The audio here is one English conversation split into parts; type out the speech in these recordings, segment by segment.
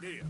Yeah.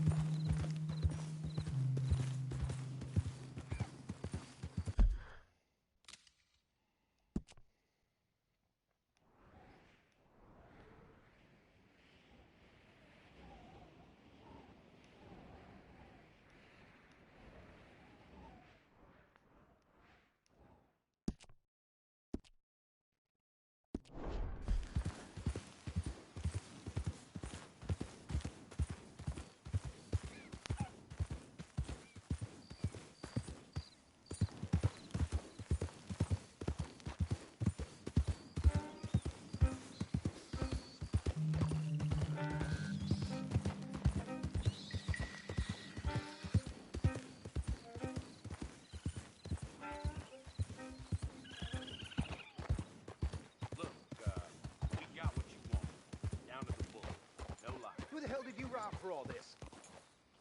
For all this.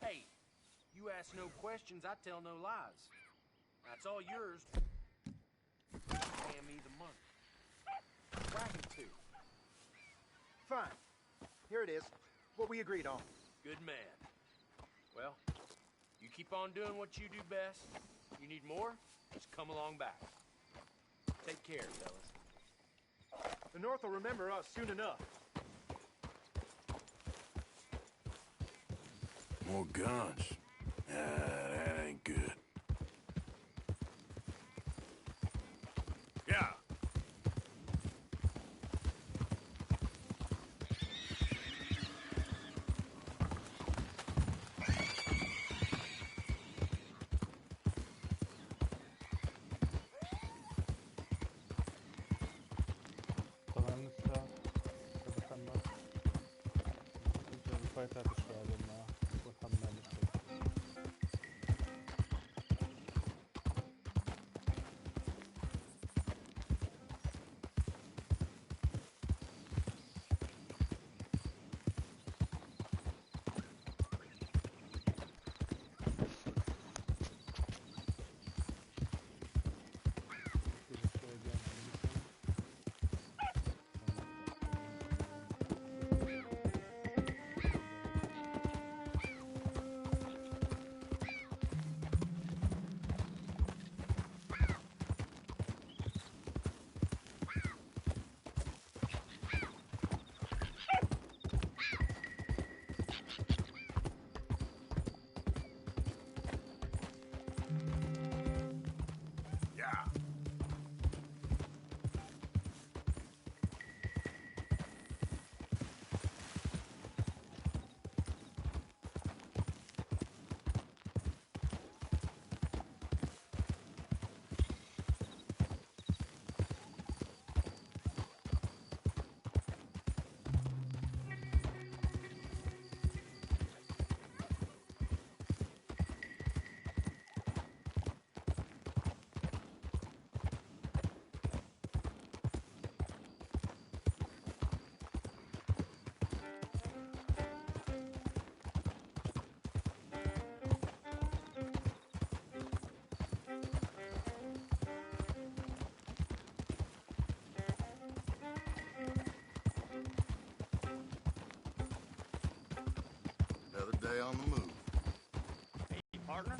Hey, you ask no questions, I tell no lies. That's all yours. Pay me the money. Wagon two. Fine. Here it is. What we agreed on. Good man. Well, you keep on doing what you do best. You need more? Just come along back. Take care, fellas. The North will remember us soon enough. More guns. That ain't good. Yeah. طبعا لسه دخلنا الفايتات شوي لما والحمام شوي. Day on the move. Hey, partner?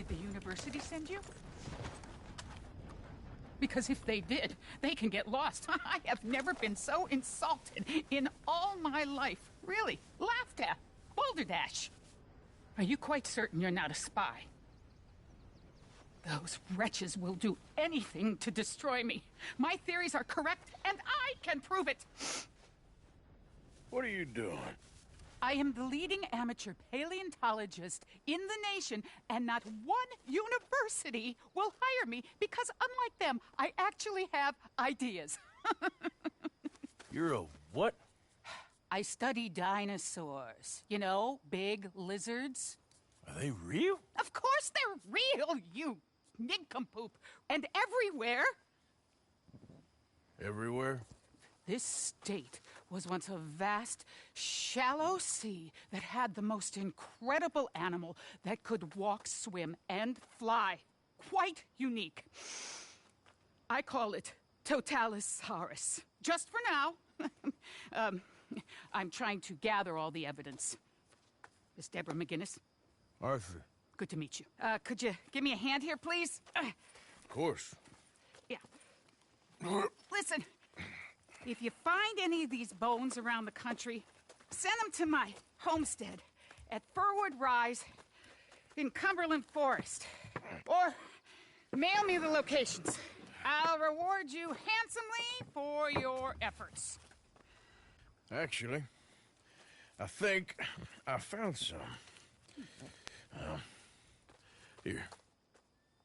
the university send you? Because if they did, they can get lost. I have never been so insulted in all my life. Really, laughed at. Balderdash. Are you quite certain you're not a spy? Those wretches will do anything to destroy me. My theories are correct, and I can prove it. What are you doing? I am the leading amateur paleontologist in the nation, and not one university will hire me because, unlike them, I actually have ideas. You're a what? I study dinosaurs. You know, big lizards. Are they real? Of course they're real, you nincompoop. And everywhere. Everywhere? This state was once a vast, shallow sea that had the most incredible animal that could walk, swim, and fly. Quite unique. I call it Totalisaurus. Just for now. I'm trying to gather all the evidence. Miss Deborah McGinnis. Arthur. Good to meet you. Could you give me a hand here, please? Of course. Yeah. Listen, if you find any of these bones around the country, send them to my homestead at Furwood Rise in Cumberland Forest. Or mail me the locations. I'll reward you handsomely for your efforts. Actually, I think I found some. Here.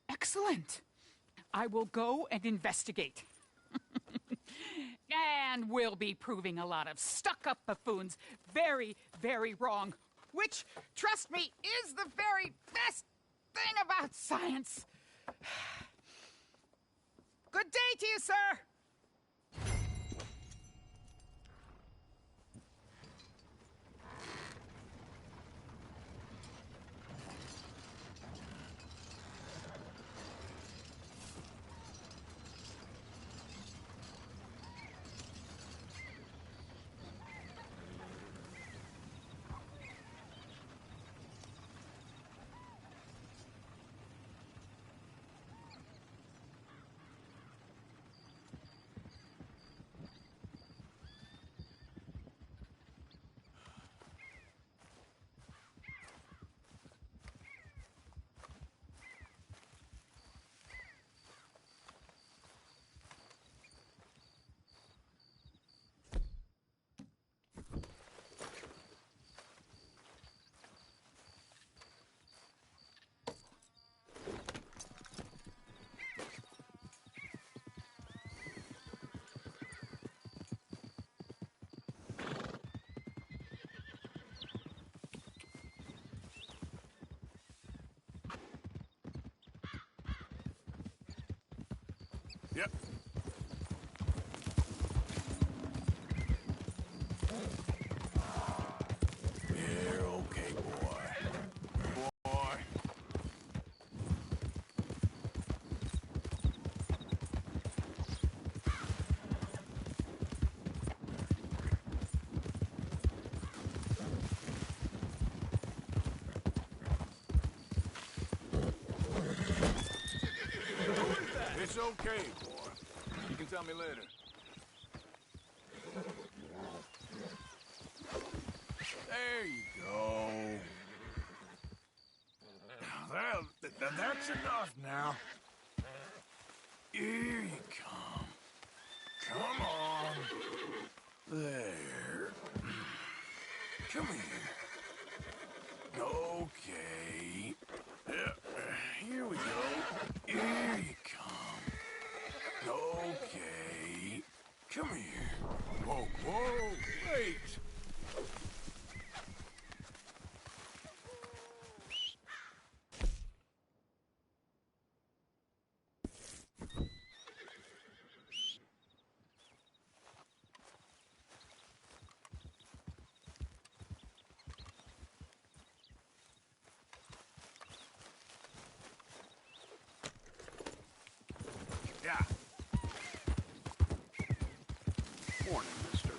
Excellent. I will go and investigate. And we'll be proving a lot of stuck-up buffoons very, very wrong. Which, trust me, is the very best thing about science. Good day to you, sir. Yep. You're okay, boy. Boy. It's okay, boy. You can tell me later. There you go. That's enough now. Here you come. Come on. There. Come here. Okay. Here we go. Here you come. Okay. Come here. Whoa, whoa, wait. Yeah. Morning, mister.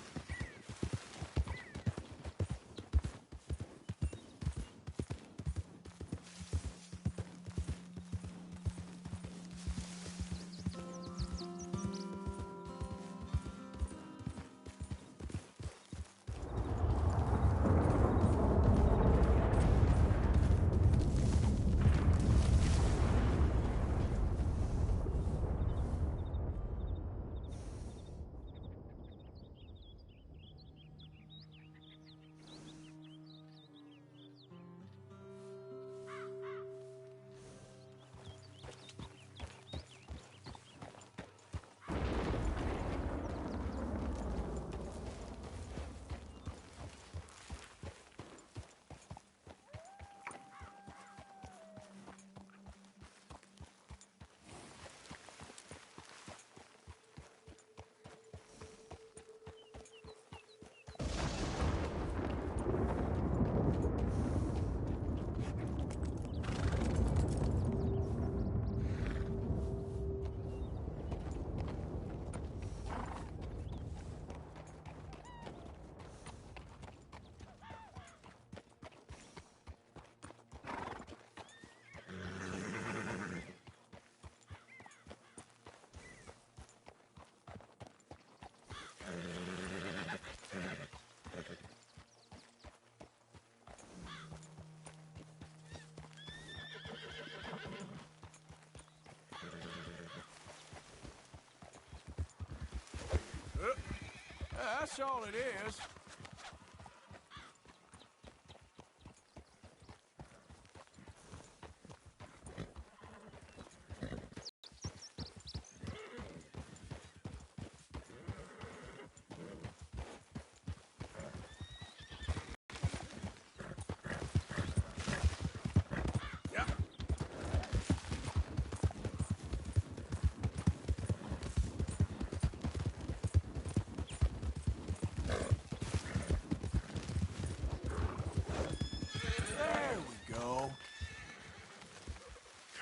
That's all it is.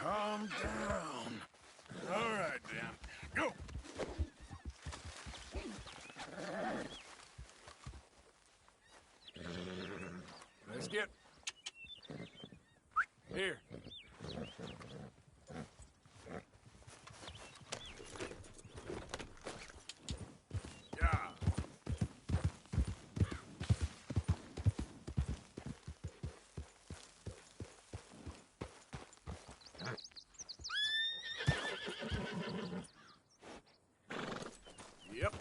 Calm down. All right, then. Go. Let's get... Here. Yeah. Yep.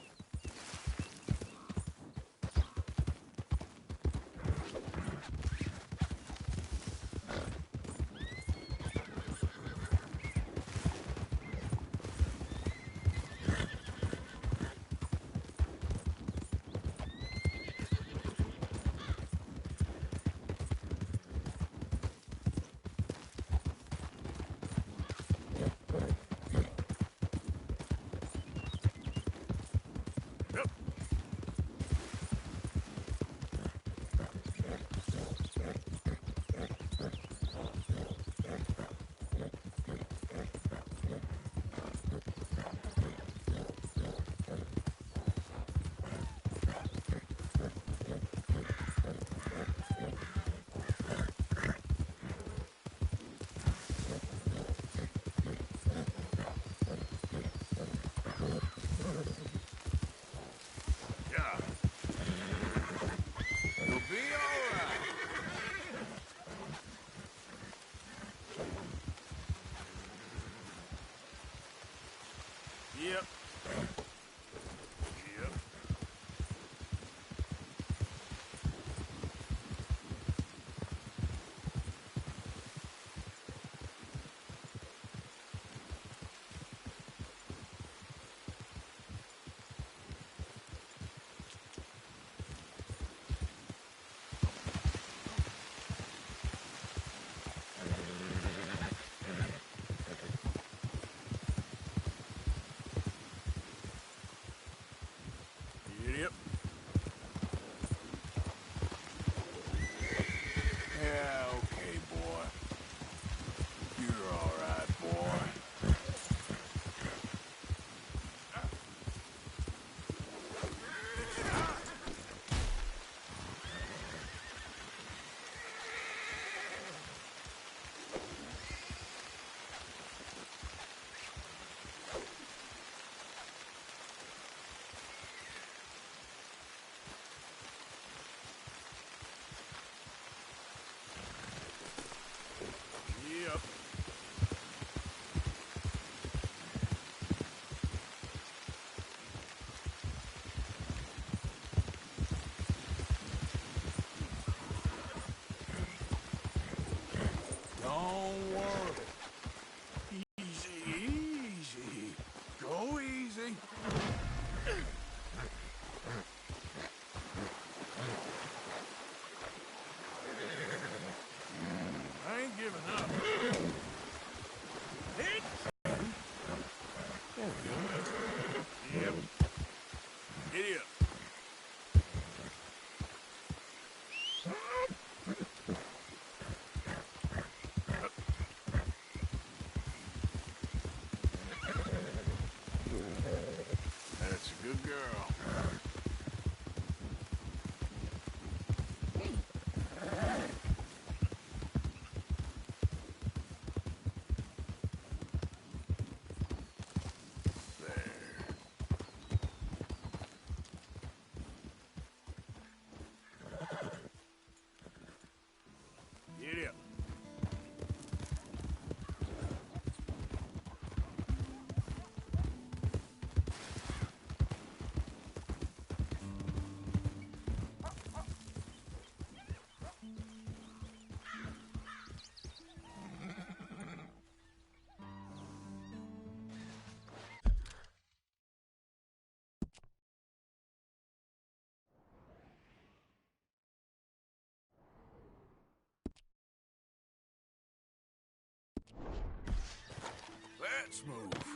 Let's move.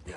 Yeah.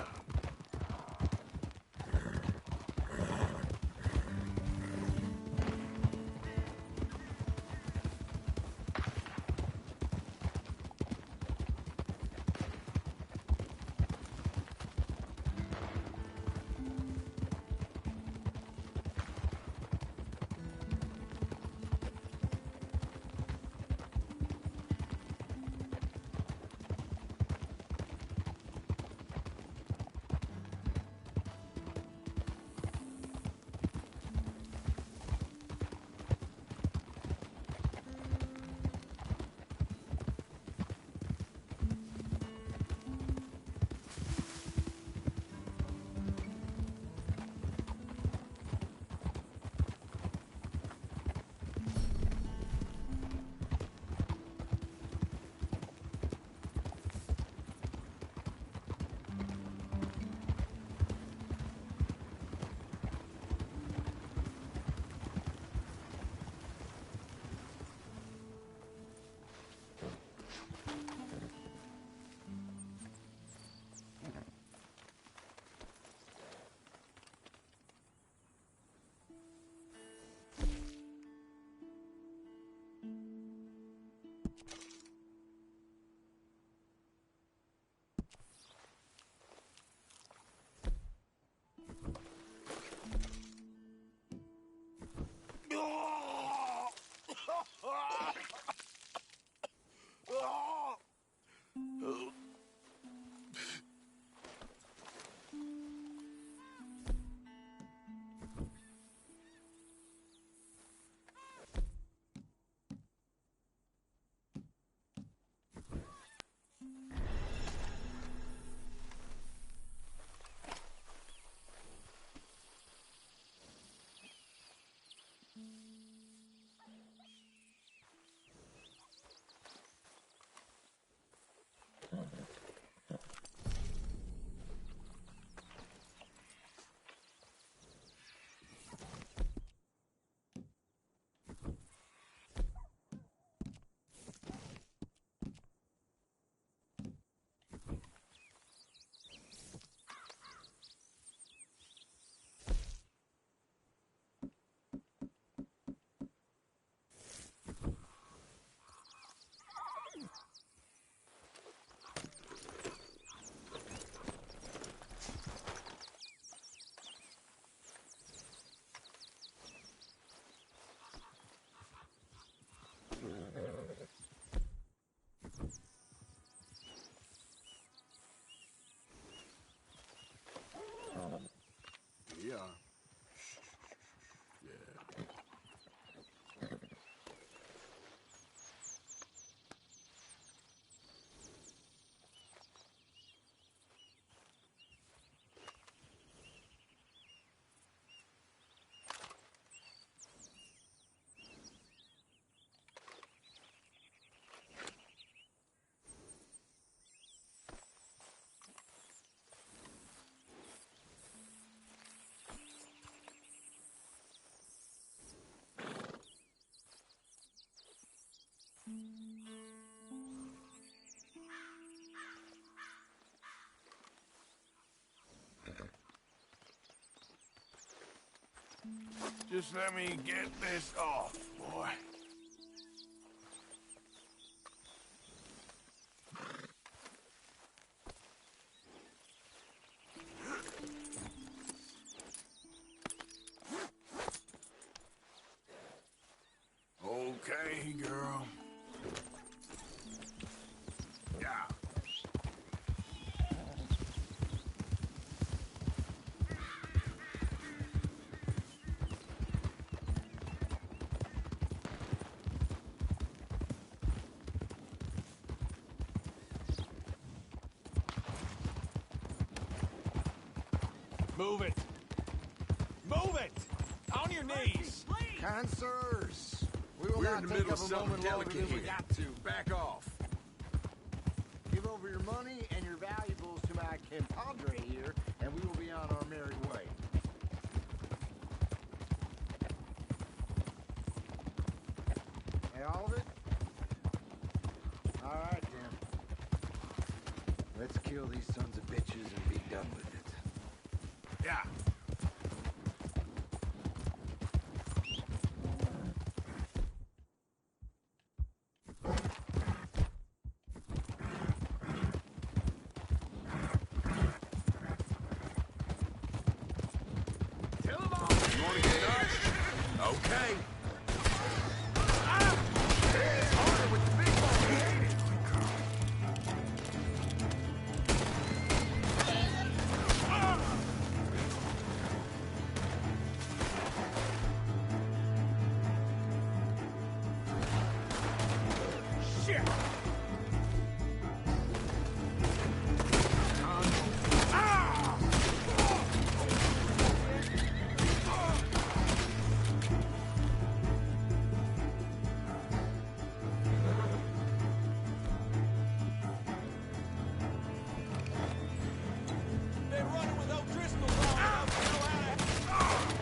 Yeah. Yeah. Just let me get this off, boy. Move it! Move it! On your knees! Kind sirs, we will We're not in the take middle of up a something moment longer delicate than we here. got to. Back off. Give over your money and your valuables to my compadre here, and we will be on our merry way. Hey, all of it? All right, then. Let's kill these sons of bitches and be done with it. Yeah. Kill them all! You wanna get nuts? Okay. Harder with the big ball. Shit! Been running with O'Driscoll long enough to know how to...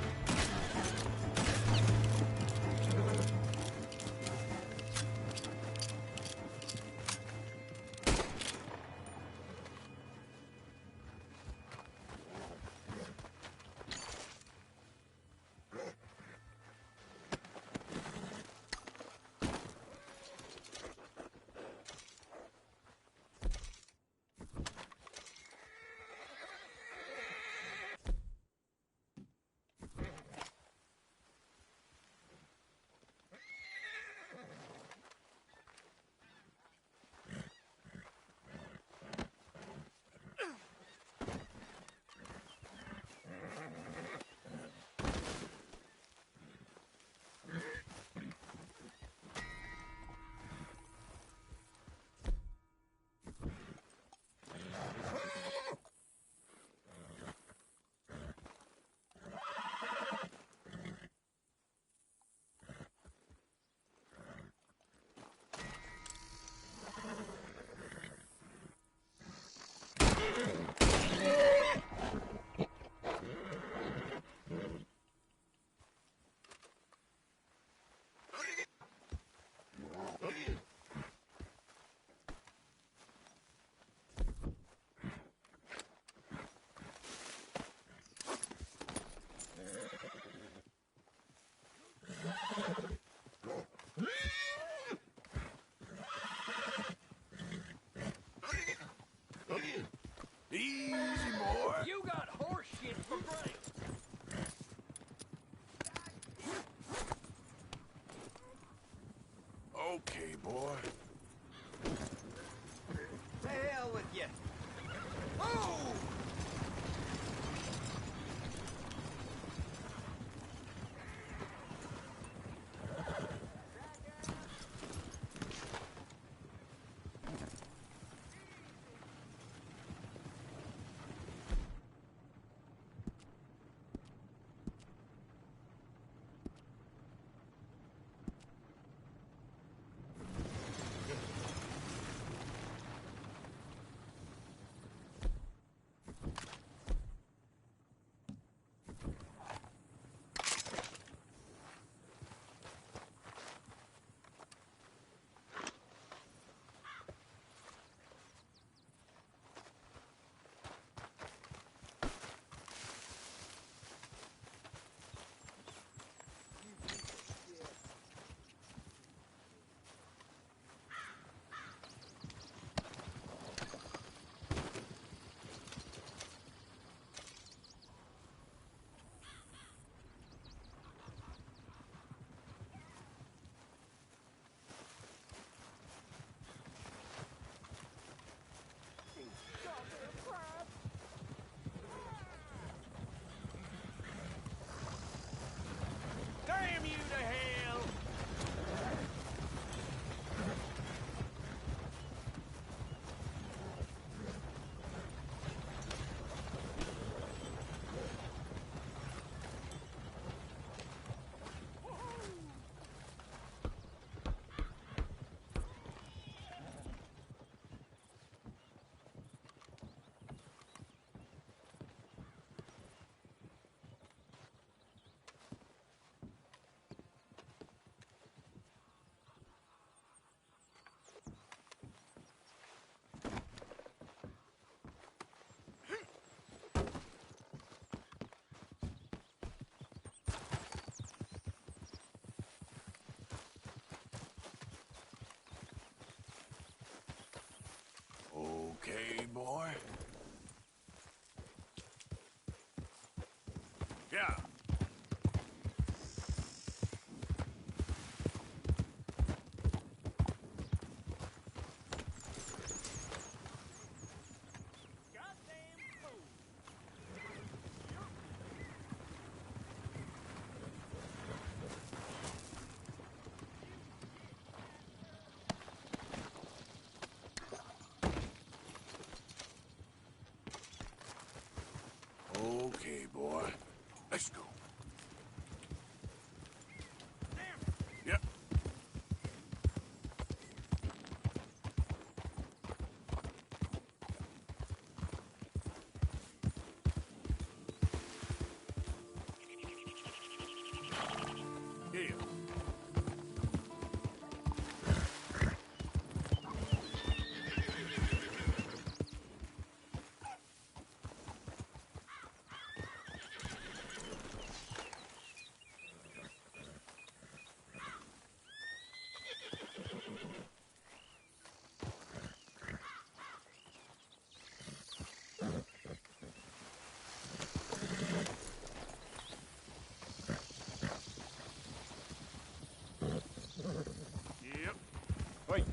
boy. Yeah. Okay, boy. Let's go. Yep. Yeah. Yep. Wait.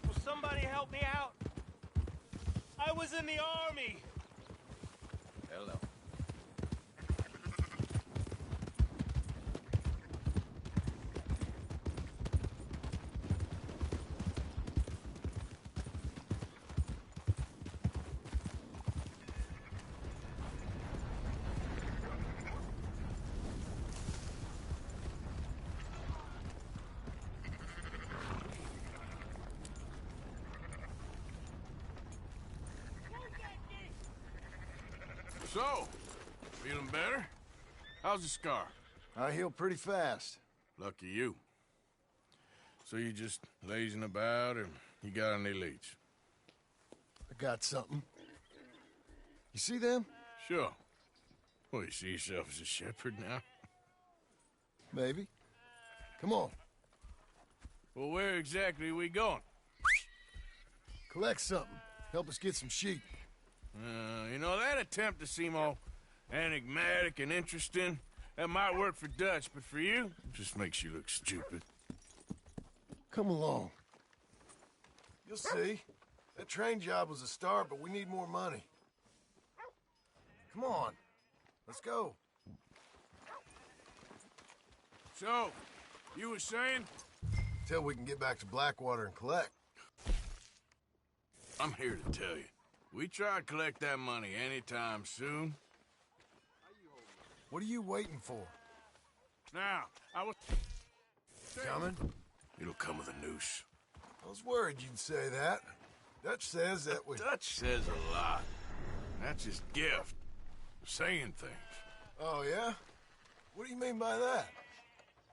Will somebody help me out? I was in the army. Hello. So, feeling better? How's the scar? I heal pretty fast. Lucky you. So you just lazing about, or you got any leads? I got something. You see them? Sure. Well, you see yourself as a shepherd now? Maybe. Come on. Well, where exactly are we going? Collect something. Help us get some sheep. You know, that attempt to seem all enigmatic and interesting, that might work for Dutch, but for you, it just makes you look stupid. Come along. You'll see. That train job was a start, but we need more money. Come on. Let's go. So, you were saying? Till we can get back to Blackwater and collect. I'm here to tell you. We try to collect that money anytime soon. What are you waiting for? Now, I was... Coming? It'll come with a noose. I was worried you'd say that. Dutch says that we... Dutch says a lot. That's his gift. Saying things. Oh, yeah? What do you mean by that?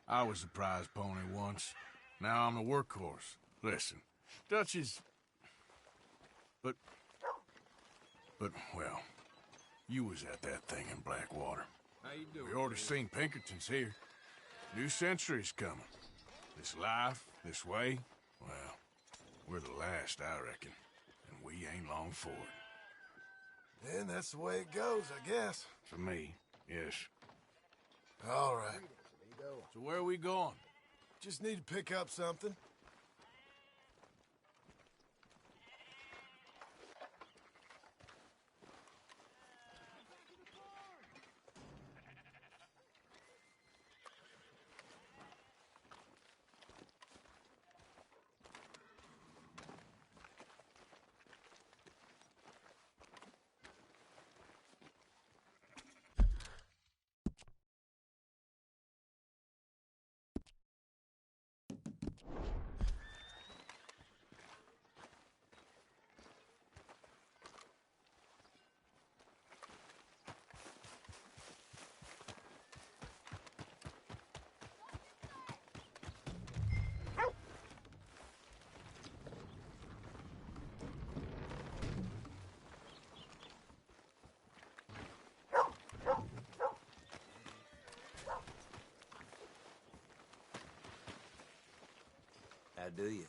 I was the prize pony once. Now I'm the workhorse. Listen, Dutch is... But, well, you was at that thing in Blackwater. How you doing? We already seen Pinkertons here. New century's coming. This life, this way, well, we're the last, I reckon. And we ain't long for it. And that's the way it goes, I guess. For me, yes. All right. So where are we going? Just need to pick up something. How do you?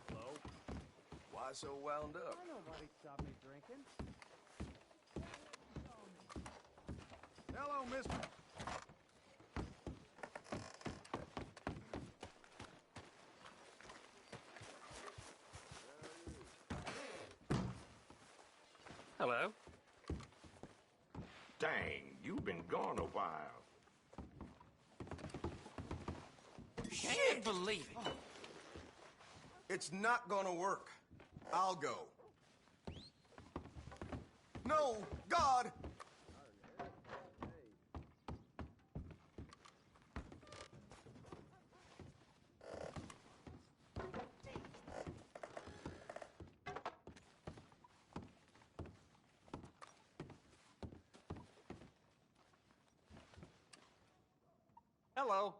Hello? Why so wound up? Nobody stopped me drinking. Hello, mister. Hello? Dang, you've been gone a while. Can't believe it. It's not gonna work. I'll go. No, God! Hello.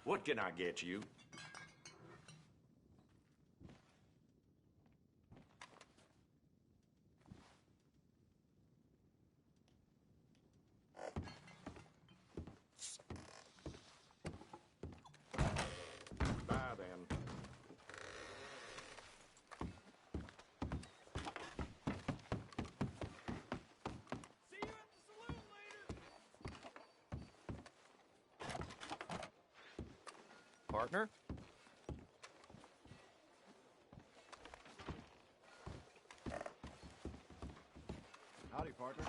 What can I get you? Bye then. See you at the saloon later. Partner? Howdy, partner.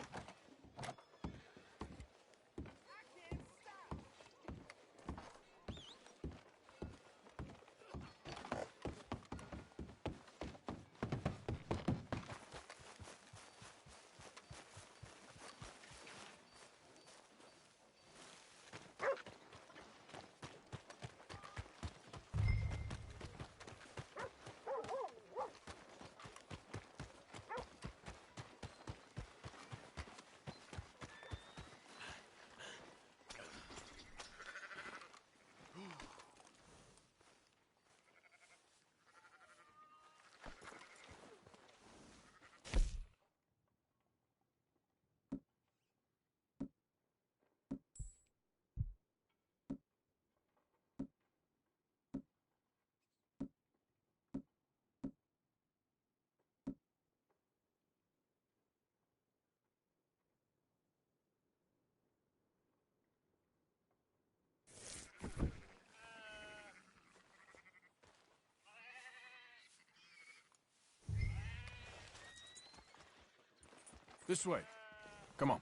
This way. Come on.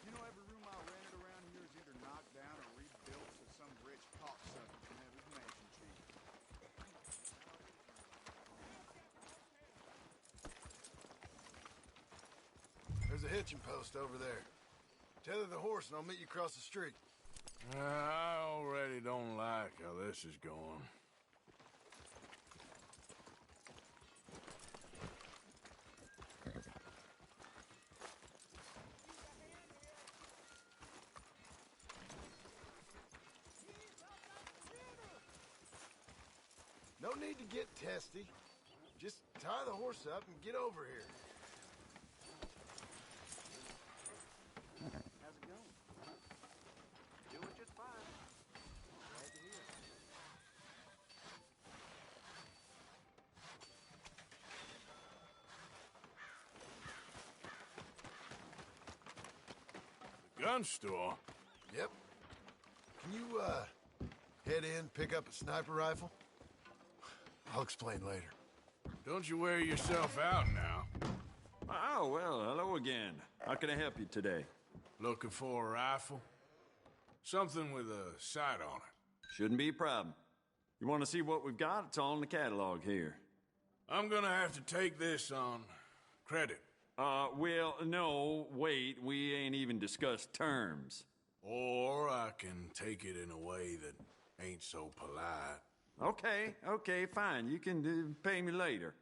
You know, every room I rented around here is either knocked down or rebuilt so some rich cocksucker can have his mansion cheap. There's a hitching post over there. Tether the horse and I'll meet you across the street. I already don't like how this is going. No need to get testy. Just tie the horse up and get over here. How's it going? Doing just fine. Glad to hear it. The gun store? Yep. Can you, head in, pick up a sniper rifle? I'll explain later. Don't you wear yourself out now. Oh, well, hello again. How can I help you today? Looking for a rifle? Something with a sight on it. Shouldn't be a problem. You want to see what we've got? It's all in the catalog here. I'm gonna have to take this on credit. Well, no, wait. We ain't even discussed terms. Or I can take it in a way that ain't so polite. Okay, fine. You can pay me later.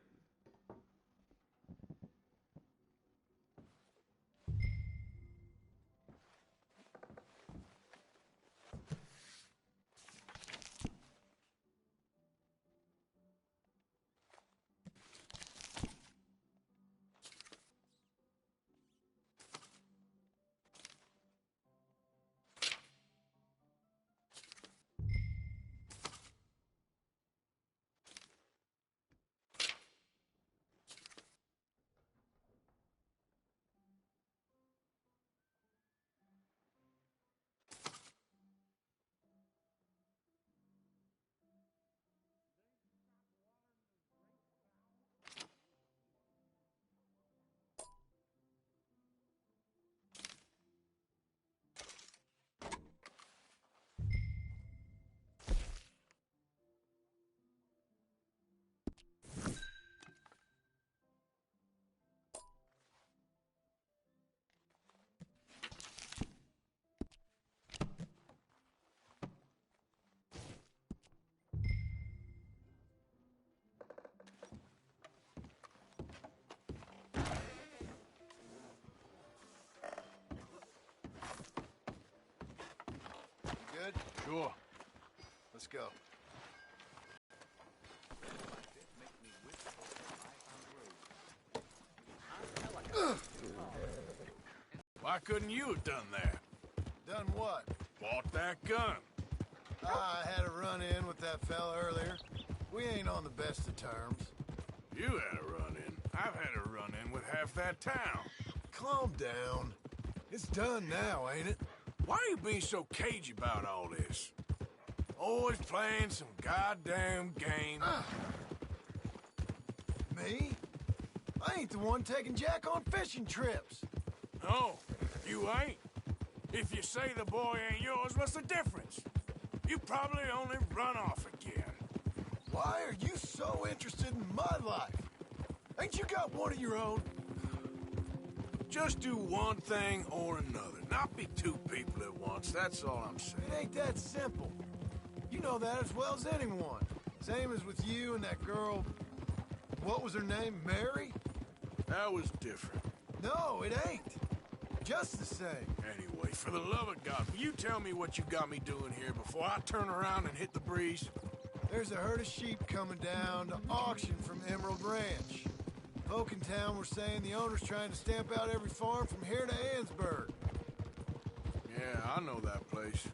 Good? Sure. Let's go. Why couldn't you have done that? Done what? Bought that gun. I had a run-in with that fella earlier. We ain't on the best of terms. You had a run-in. I've had a run-in with half that town. Calm down. It's done now, ain't it? Why are you being so cagey about all this? Always playing some goddamn game. Me? I ain't the one taking Jack on fishing trips. No, you ain't. If you say the boy ain't yours, what's the difference? You probably only run off again. Why are you so interested in my life? Ain't you got one of your own? Just do one thing or another. Not be two people at once, that's all I'm saying. It ain't that simple. You know that as well as anyone. Same as with you and that girl... What was her name? Mary? That was different. No, it ain't. Just the same. Anyway, for the love of God, will you tell me what you got me doing here before I turn around and hit the breeze? There's a herd of sheep coming down to auction from Emerald Ranch. Folk in town were saying the owner's trying to stamp out every farm from here to Ansburg. Yeah, I know that place.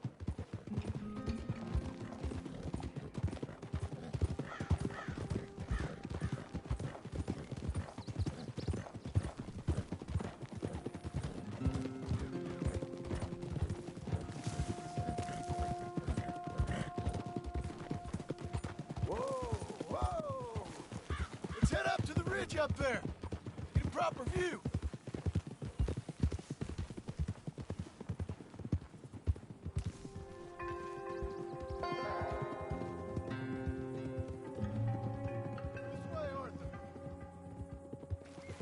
Whoa! Let's head up to the ridge up there. Get a proper view. This way, Arthur.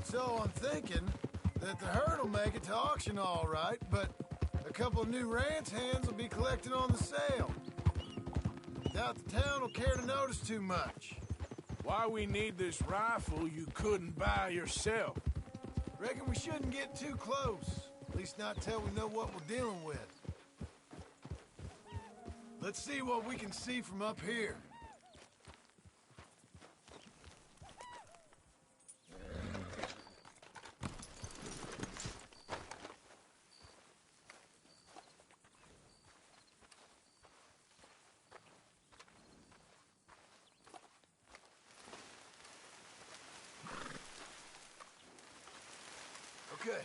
So I'm thinking that the herd will make it to auction all right, but a couple of new ranch hands will be collecting on the sale. Doubt the town will care to notice too much. Why we need this rifle you couldn't buy yourself? Reckon we shouldn't get too close. At least not till we know what we're dealing with. Let's see what we can see from up here. Okay.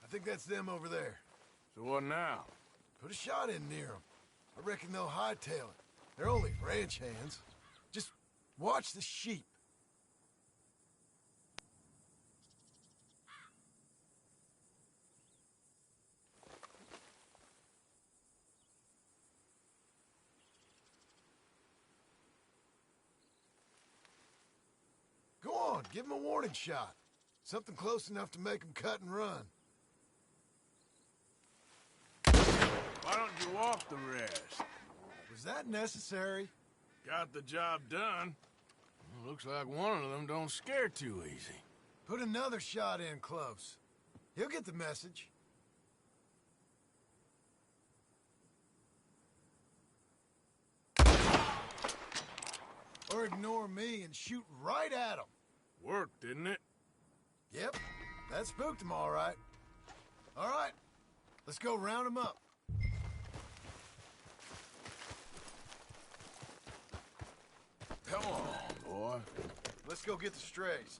I think that's them over there. So what now? Put a shot in near them. I reckon they'll hightail it. They're only ranch hands. Just watch the sheep. Go on, give them a warning shot. Something close enough to make them cut and run. Why don't you walk the rest? Was that necessary? Got the job done. Well, looks like one of them don't scare too easy. Put another shot in close. He'll get the message. Or ignore me and shoot right at him. Worked, didn't it? Yep, that spooked him all right. All right, let's go round him up. Come on, boy. Let's go get the strays.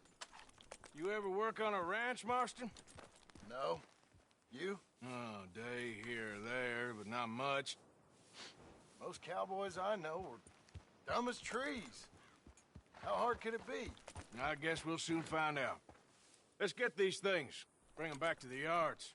You ever work on a ranch, Marston? No. You? Oh, day here or there, but not much. Most cowboys I know are dumb as trees. How hard could it be? I guess we'll soon find out. Let's get these things. Bring them back to the yards.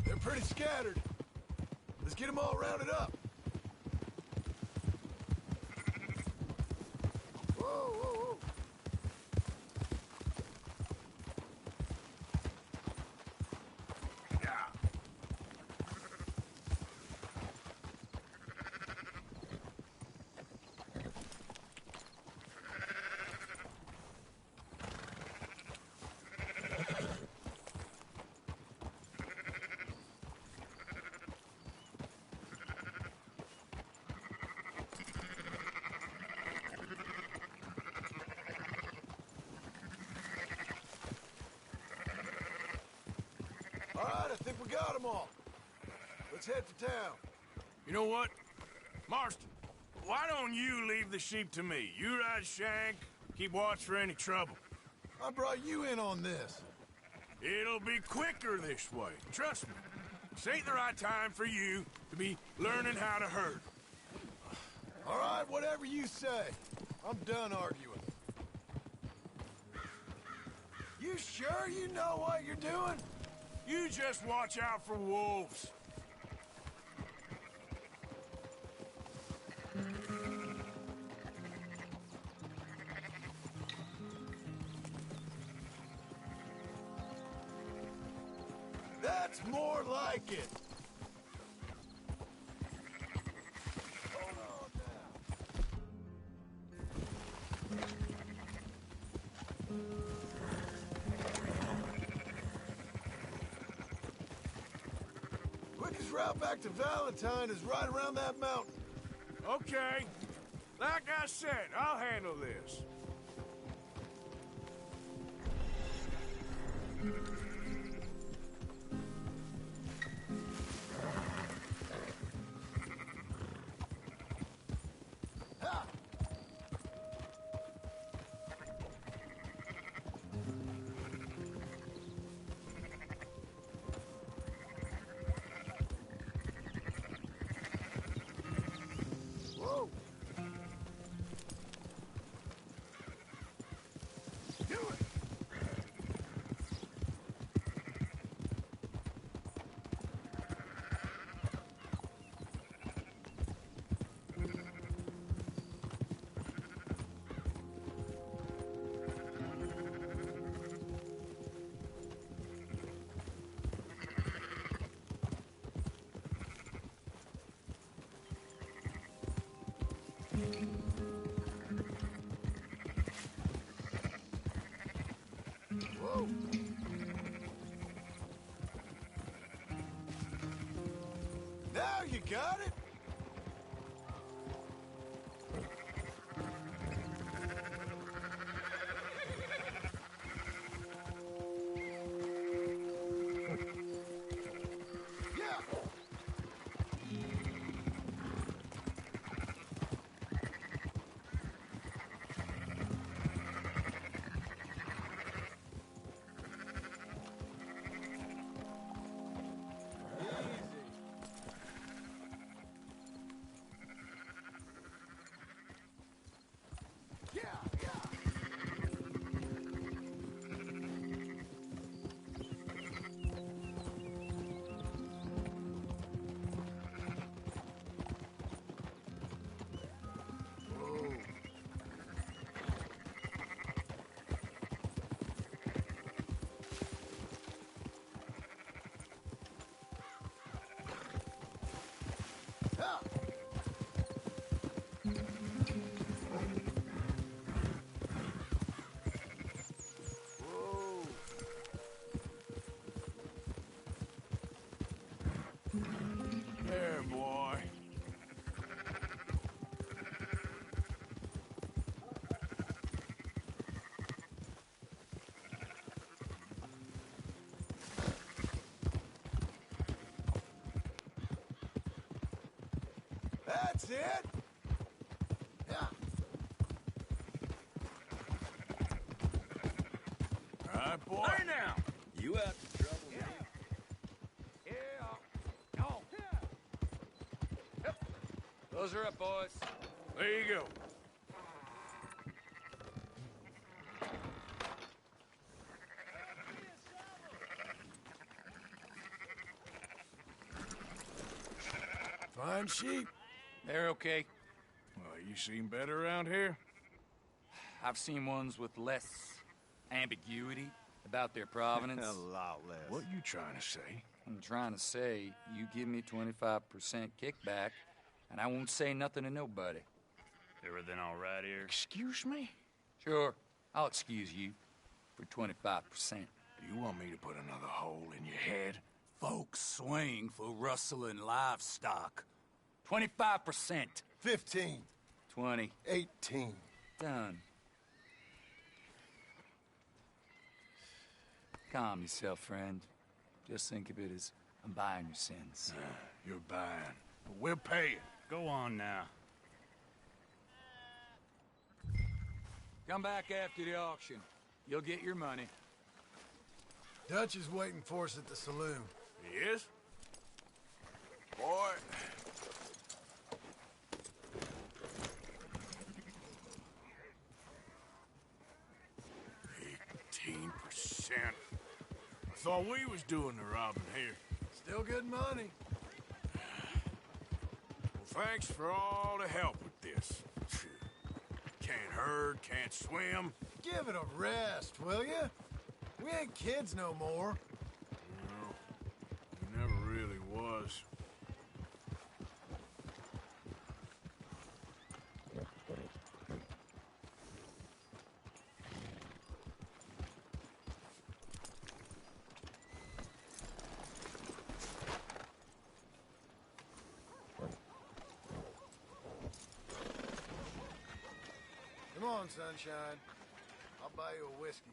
They're pretty scattered. Let's get them all rounded up. Whoa, whoa, whoa. All right, I think we got them all. Let's head to town. You know what? Marston, why don't you leave the sheep to me? You ride Shank, keep watch for any trouble. I brought you in on this. It'll be quicker this way. Trust me. This ain't the right time for you to be learning how to herd. All right, whatever you say. I'm done arguing. You sure you know what you're doing? You just watch out for wolves. That's more like it. Quickest route back to Valentine is right around that mountain. Okay. Like I said, I'll handle this. Ha! Whoa! Do it! got it? There, boy. That's it. Yeah. All right, boy. Hey now! You out to trouble me? Close her up, boys. There you go. Fine sheep. They're okay. Well, you seen better around here? I've seen ones with less ambiguity about their provenance. A lot less. What you trying to say? I'm trying to say, you give me 25% kickback, and I won't say nothing to nobody. Everything all right here? Excuse me? Sure, I'll excuse you for 25%. Do you want me to put another hole in your head? Folks swing for rustling livestock. 25%. 15. 20. 18. Done. Calm yourself, friend. Just think of it as I'm buying your sins. You're buying, but we'll pay you. Go on now. Come back after the auction. You'll get your money. Dutch is waiting for us at the saloon. He is? Boy. %. I thought we was doing the robbing here. Still good money. Well, thanks for all the help with this. Can't herd, can't swim. Give it a rest, will you? We ain't kids no more. No, he never really was. Come on, sunshine. I'll buy you a whiskey.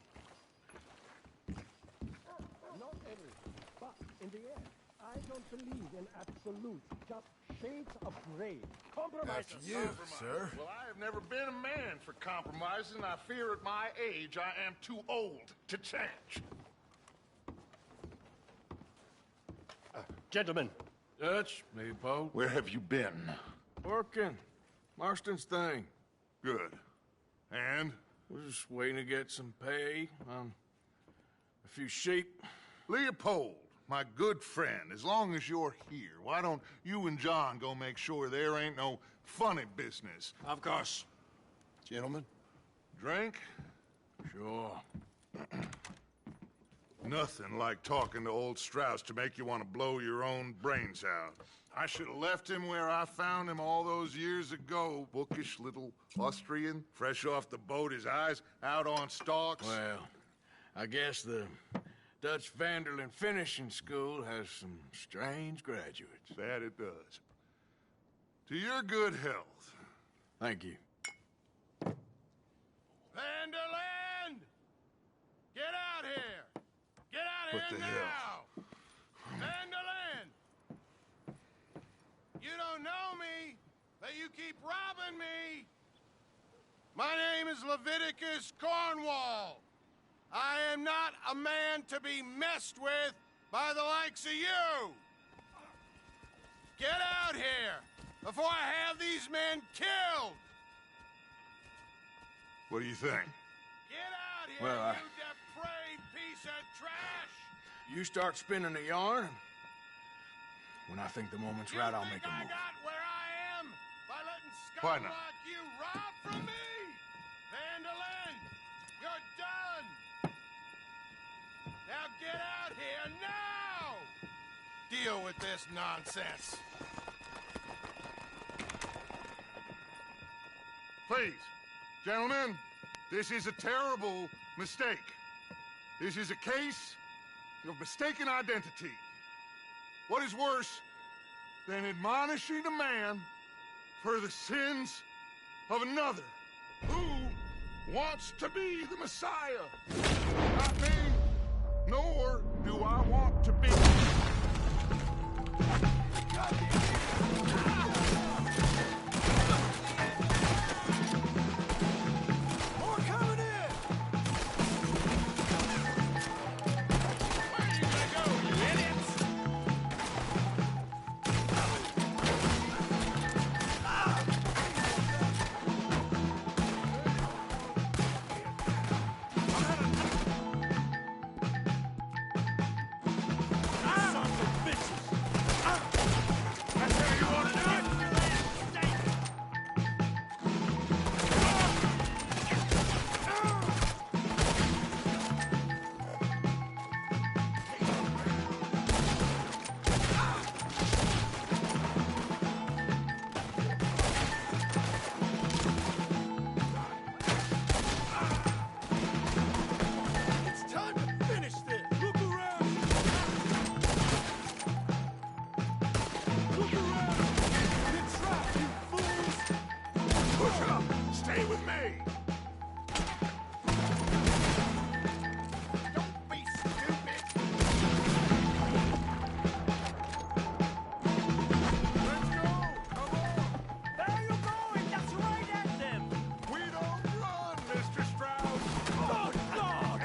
Not everything, but in the end, I don't believe in absolute, just shades of gray. Compromise. After you, sir. Well, I have never been a man for compromising. I fear at my age I am too old to change. Gentlemen, Dutch, Leopold. Where have you been? Working. Marston's thing. Good. And? We're just waiting to get some pay on a few sheep. Leopold, my good friend, as long as you're here, why don't you and John go make sure there ain't no funny business? Of course. Gentlemen? Drink? Sure. Nothing like talking to old Strauss to make you want to blow your own brains out. I should have left him where I found him all those years ago. Bookish little Austrian, fresh off the boat, his eyes out on stalks. Well, I guess the Dutch Vanderlyn Finishing School has some strange graduates. That it does. To your good health. Thank you. Vanderland! Get out here! Get out What here the now! hell? Vanderland! You don't know me, but you keep robbing me! My name is Leviticus Cornwall. I am not a man to be messed with by the likes of you! Get out here before I have these men killed! What do you think? Get out here, Well, you depraved piece of trash! You start spinning the yarn. When I think the moment's right, I'll make a I move. got where I am by letting Why scum not? like you rob from me? Vandalin, you're done! Now get out here now! Deal with this nonsense. Please, gentlemen, this is a terrible mistake. This is a case of mistaken identity. What is worse than admonishing a man for the sins of another who wants to be the Messiah? Not me, nor do I want to be. More coming in! Where are you gonna go, you idiots? It's time to finish this! Look around! Look around! Get trapped, you fools! Push up! Stay with me! Don't be stupid! Let's go! Come on! Where are you going? That's right at them! We don't run, Mr. Strauss! Oh, God!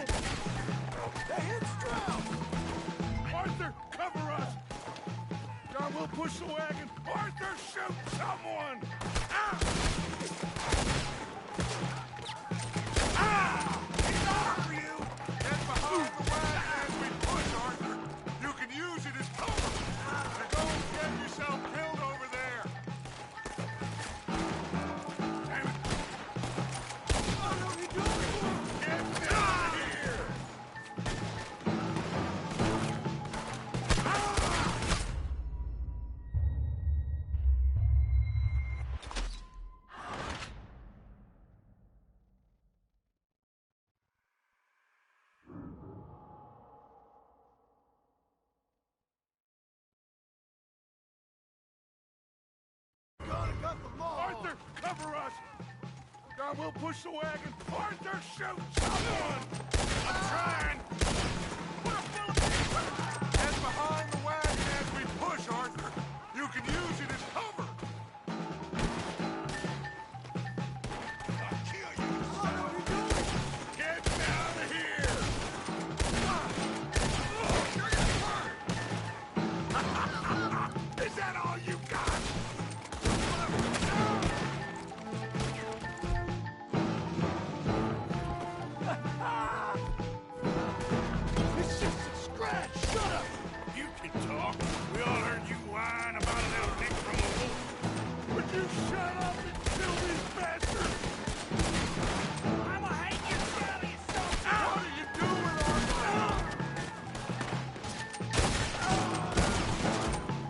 They hit Strauss! Arthur, cover us! John, we'll push the wagon. Arthur, shoot someone! Ah! Ah! He's after you! Get behind the wagon as we push, Arthur. You can use it as cover. Now go get yourself killed over there. Damn it. What are we doing? Get down here! Gotta cut them off! Arthur, cover us! John, we'll push the wagon. Arthur, shoot someone! I'm trying! Get behind the wagon as we push, Arthur. You can use it as cover. I'll kill you. What are we doing? Get down here! You're gonna burn! Is that all you got? It's just a scratch! Shut up! You can talk. We all heard you whine about a little nick from a wolf. Would you shut up and kill these bastards? I'ma hang you down, you son of What are you doing, Arthur?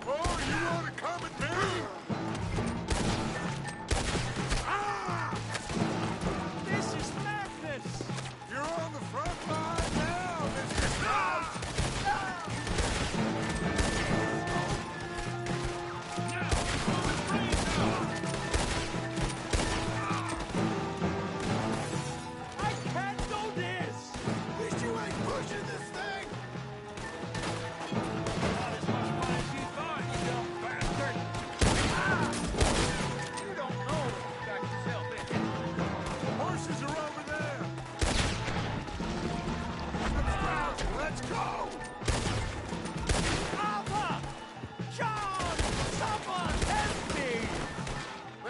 Oh, you want to come at me? Ah! This is madness! You're on the front line now, Mr. Strauss! Now, pull his brains out!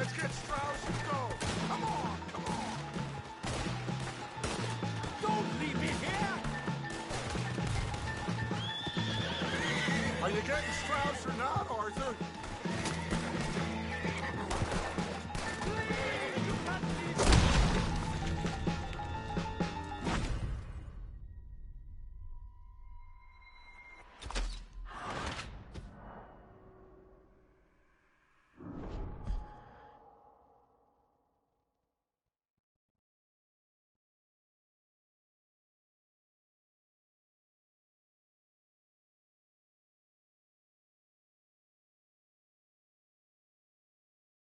Let's get Strauss and go. Come on, come on. Don't leave me here! Are you getting Strauss or not, Arthur?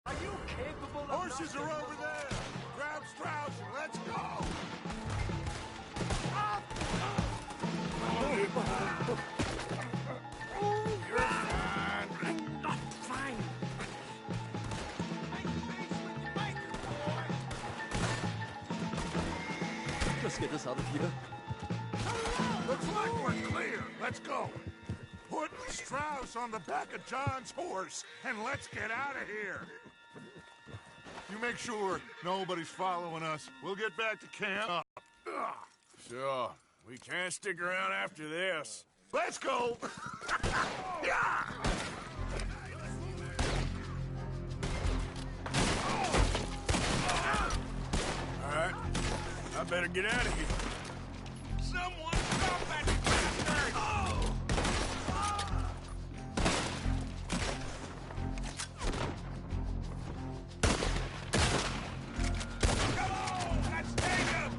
Are you capable of Horses are over there. Grab Strauss and let's go. You're fine. I'm not fine. Let's get us out of here. Looks like we're clear. Let's go. Put Strauss on the back of John's horse and let's get out of here. You make sure nobody's following us. We'll get back to camp. Sure. We can't stick around after this. Let's go. Yeah. All right. I better get out of here. Someone stop that bastard! Come on! Let's take him!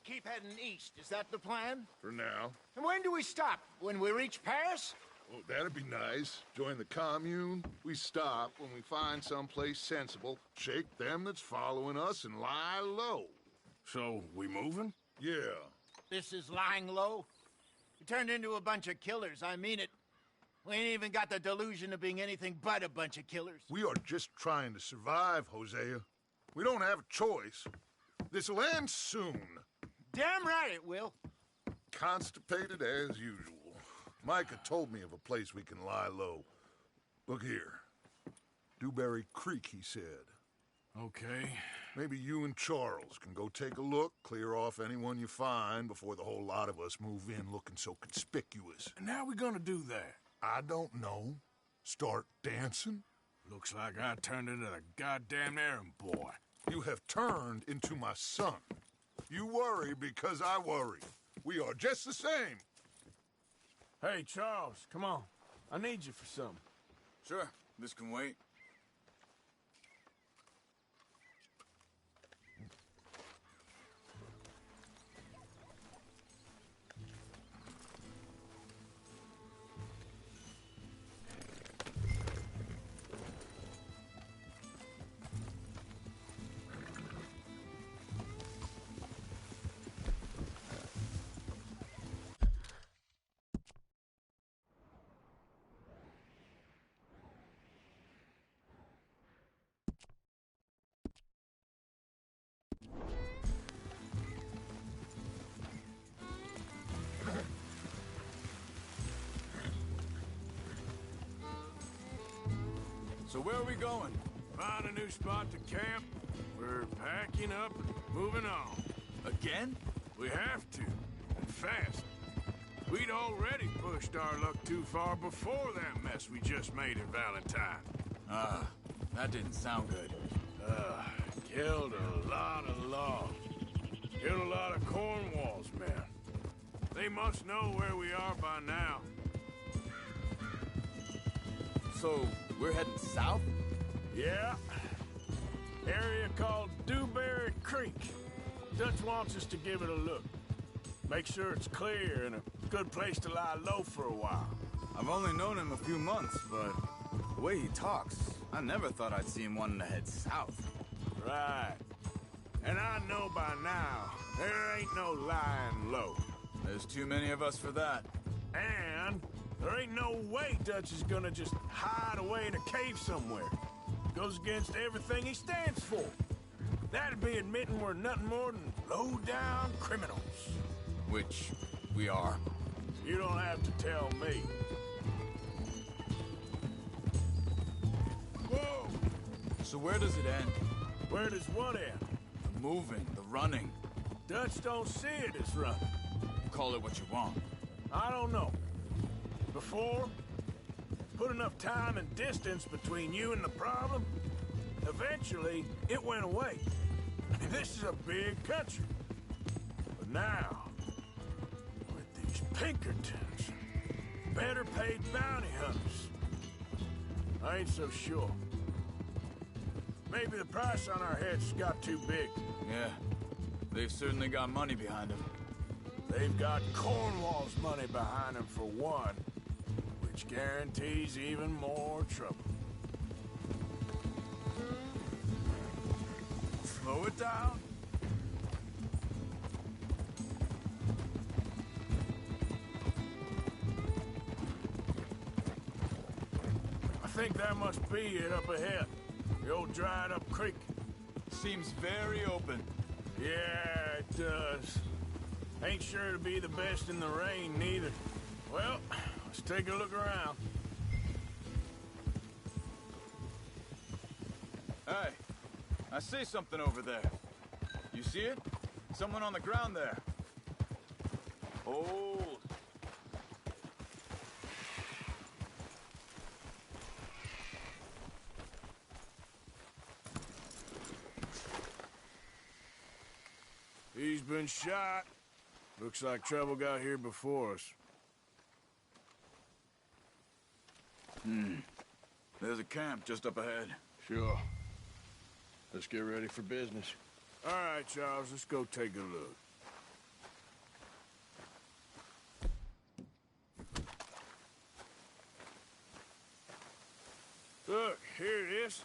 keep heading east. Is that the plan? For now. And when do we stop? When we reach Paris? Oh, that'd be nice. Join the commune. We stop when we find someplace sensible, shake them that's following us, and lie low. So, we moving? Yeah. This is lying low? We turned into a bunch of killers, I mean it. We ain't even got the delusion of being anything but a bunch of killers. We are just trying to survive, Hosea. We don't have a choice. This'll end soon. Damn right it will. Constipated as usual. Micah told me of a place we can lie low. Look here. Dewberry Creek, he said. Okay. Maybe you and Charles can go take a look, clear off anyone you find before the whole lot of us move in looking so conspicuous. And how we gonna do that? I don't know. Start dancing? Looks like I turned into the goddamn errand boy. You have turned into my son. You worry because I worry. We are just the same. Hey, Charles, come on. I need you for something. Sure, this can wait. So where are we going? Find a new spot to camp. We're packing up and moving on. Again? We have to, and fast. We'd already pushed our luck too far before that mess we just made at Valentine. Ah, that didn't sound good. Killed a lot of logs. Killed a lot of Cornwall's men. They must know where we are by now. So, we're heading south? Yeah. Area called Dewberry Creek. Dutch wants us to give it a look. Make sure it's clear and a good place to lie low for a while. I've only known him a few months, but the way he talks, I never thought I'd see him wanting to head south. Right. And I know by now, there ain't no lying low. There's too many of us for that. And there ain't no way Dutch is gonna just hide away in a cave somewhere. Goes against everything he stands for. That'd be admitting we're nothing more than low-down criminals. Which we are. You don't have to tell me. Whoa! So where does it end? Where does what end? The moving, the running. Dutch don't see it as running. Call it what you want. I don't know. Before, put enough time and distance between you and the problem, eventually it went away. I mean, this is a big country. But now, with these Pinkertons, better paid bounty hunters, I ain't so sure. Maybe the price on our heads got too big. Yeah, they've certainly got money behind them. They've got Cornwall's money behind them for one, which guarantees even more trouble. Slow it down. I think that must be it up ahead. The old dried-up creek. Seems very open. Yeah, it does. Ain't sure to be the best in the rain, neither. Well, let's take a look around. Hey, I see something over there. You see it? Someone on the ground there. Hold. He's been shot. Looks like trouble got here before us. There's a camp just up ahead. Sure. Let's get ready for business. All right, Charles, let's go take a look. here it is.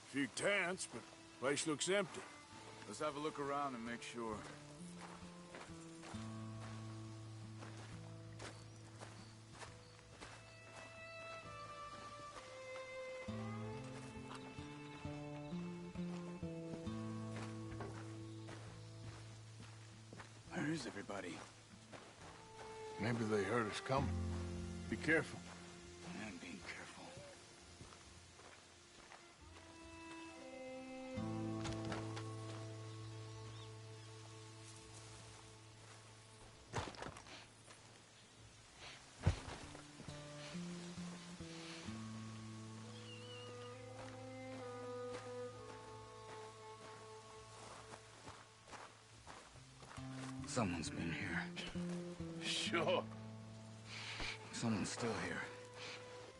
A few tents, but the place looks empty. Let's have a look around and make sure. Where is everybody? Maybe they heard us coming. Be careful. I'm being careful. Someone's been here. Sure. Someone's still here.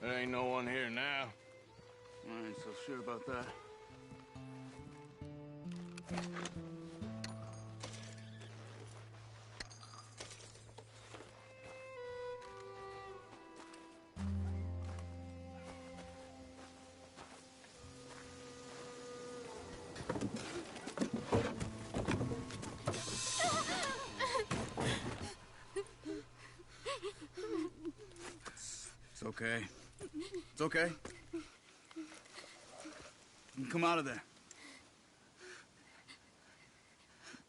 There ain't no one here now. I ain't so sure about that. It's okay. It's okay. You can come out of there.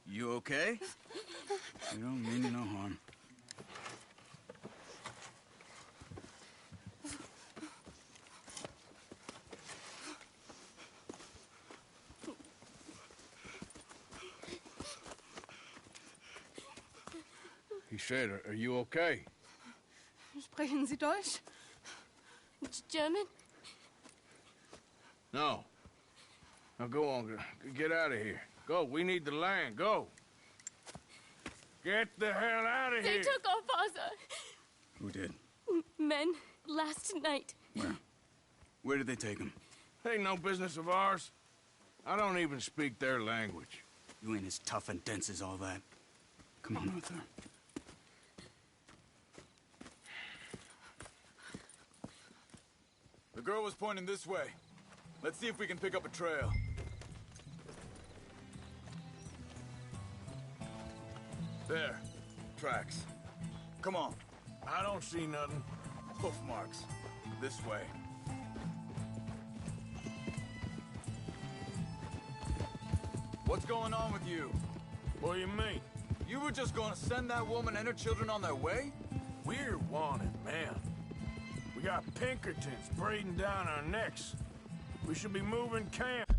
You okay? You don't mean you no harm. He said, are you okay? Sprechen Sie Deutsch? German? No. Now go on, get out of here. Go, we need the land, go. Get the hell out of They here. took our father. Who did? Men, last night. Where? Where did they take him? Ain't no business of ours. I don't even speak their language. You ain't as tough and dense as all that. Come on, Arthur. The girl was pointing this way. Let's see if we can pick up a trail. There. Tracks. Come on. I don't see nothing. Hoof marks. This way. What's going on with you? What do you mean? You were just going to send that woman and her children on their way? We're wanted, man. We got Pinkertons breathing down our necks. We should be moving camp.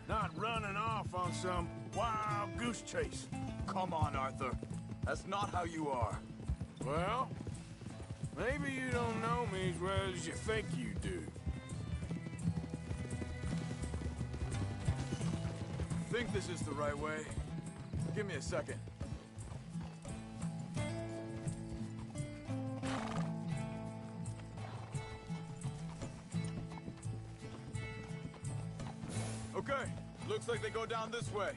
Not running off on some wild goose chase. Come on, Arthur. That's not how you are. Well, maybe you don't know me as well as you think you do. Think this is the right way? Give me a second. Okay, looks like they go down this way.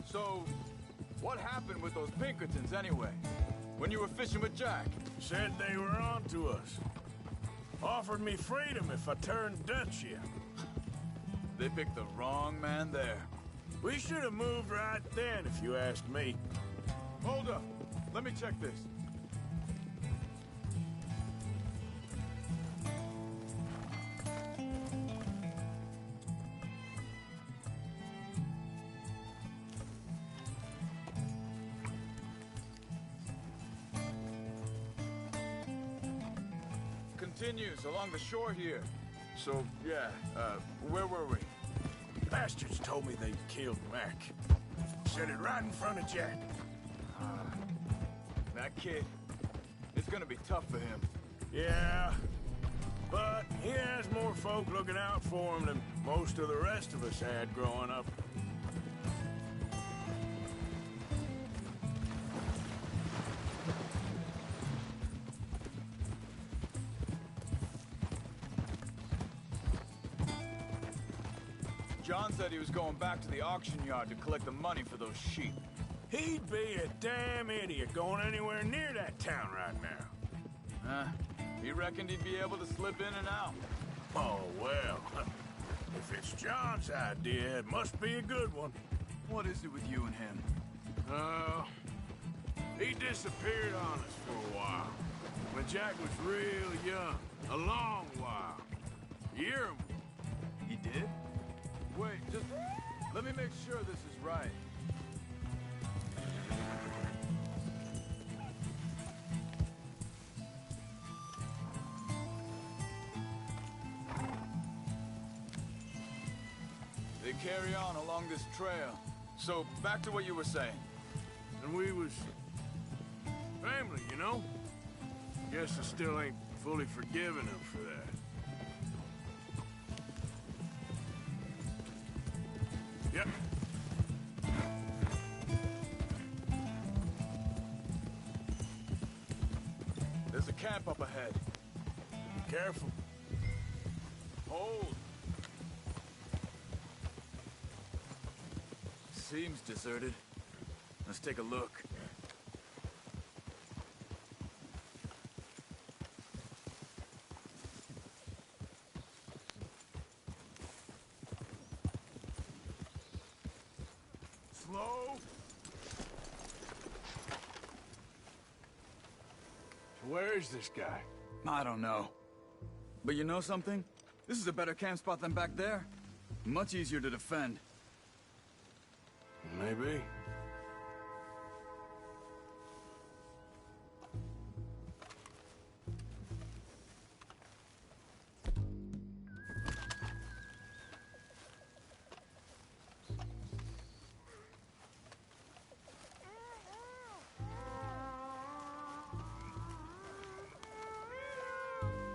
So, what happened with those Pinkertons anyway? When you were fishing with Jack? Said they were on to us. Offered me freedom if I turned Dutch here. They picked the wrong man there. We should have moved right then, if you ask me. Hold up. Let me check this. Continues along the shore here. So, yeah, where were we? Bastards told me they killed Mac. Said it right in front of Jack. That kid, it's gonna be tough for him. Yeah, but he has more folk looking out for him than most of the rest of us had growing up. John said he was going back to the auction yard to collect the money for those sheep. He'd be a damn idiot going anywhere near that town right now. He reckoned he'd be able to slip in and out. Oh, well. If it's John's idea, it must be a good one. What is it with you and him? He disappeared on us for a while. When Jack was real young. A long while. You hear him? He did? Wait, just let me make sure this is right. They carry on along this trail. So, back to what you were saying. And we was... family, you know? Guess I still ain't fully forgiven him for that. Yep. There's a camp up ahead. Be careful. Hold. Seems deserted. Let's take a look. Slow. Where is this guy? I don't know. But you know something? This is a better camp spot than back there. Much easier to defend. Maybe.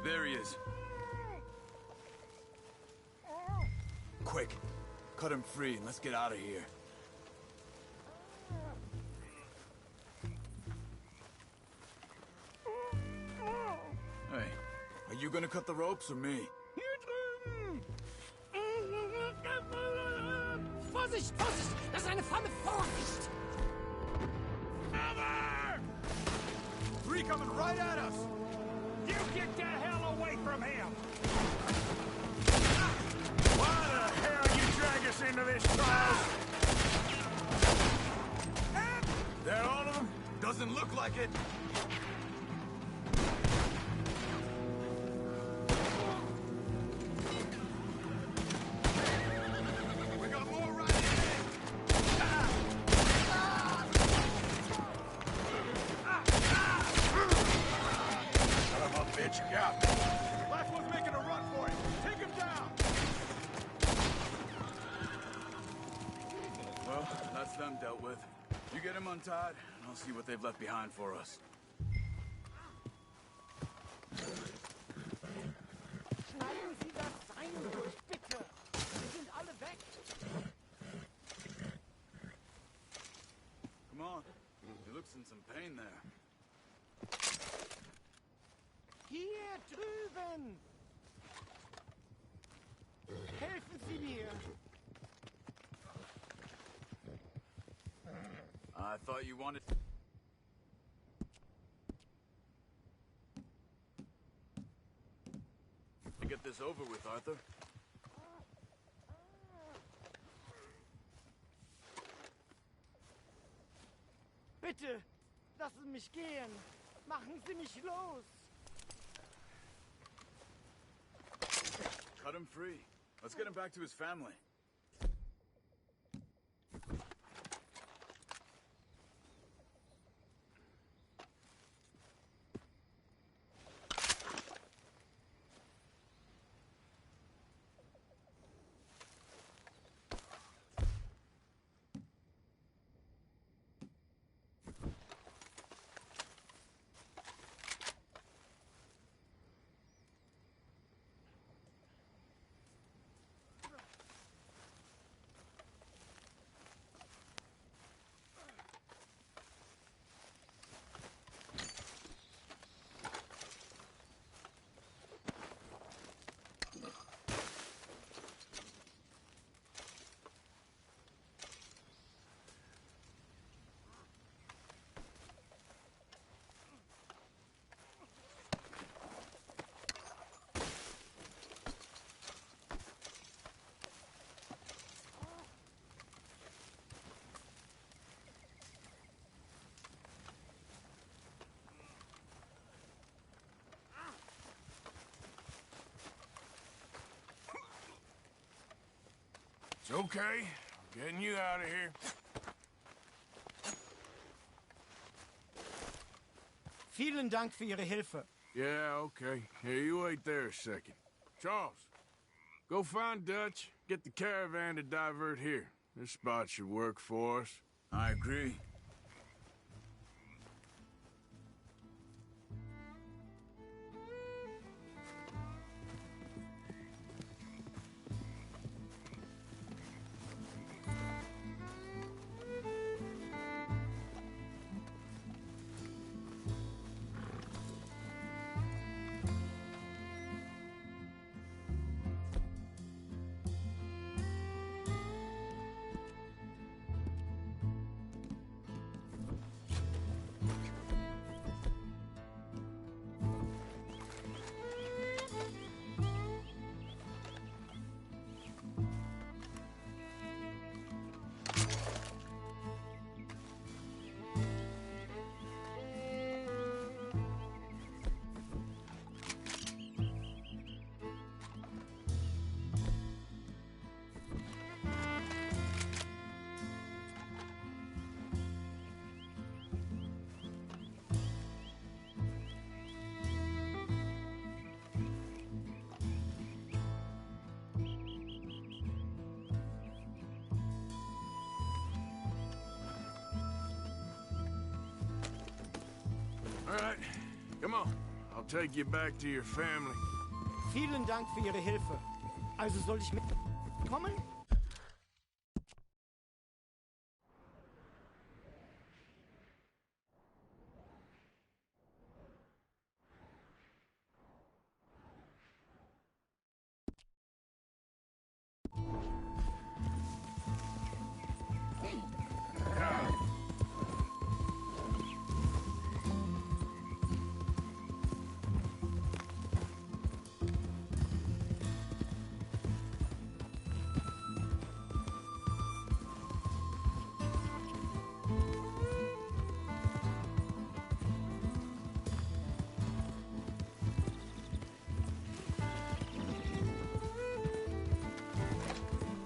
There he is. Quick, cut him free and let's get out of here. Hey, are you gonna cut the ropes or me? Vorsicht, Vorsicht! Das ist eine Falle! Vorsicht! Three coming right at us! You get the hell away from him! Why the hell you drag us into this trial? They're all of them? Doesn't look like it. We got more right ahead. Son of a bitch, got me. Last one's making a run for it. Take him down. Well, that's them dealt with. You get him untied, and I'll see what they've left behind for us. Schneiden Sie das Seil durch, bitte! Sie sind alle weg! Come on. He looks in some pain there. Hier drüben! Helfen Sie mir! I thought you wanted... to get this over with, Arthur. Bitte, lassen mich gehen! Machen Sie mich los! Cut him free. Let's get him back to his family. It's okay. I'm getting you out of here. Vielen Dank für Ihre Hilfe. Yeah, okay. Here, you wait there a second. Charles, go find Dutch. Get the caravan to divert here. This spot should work for us. I agree. All right, come on. I'll take you back to your family. Vielen Dank für Ihre Hilfe. Also soll ich mitkommen?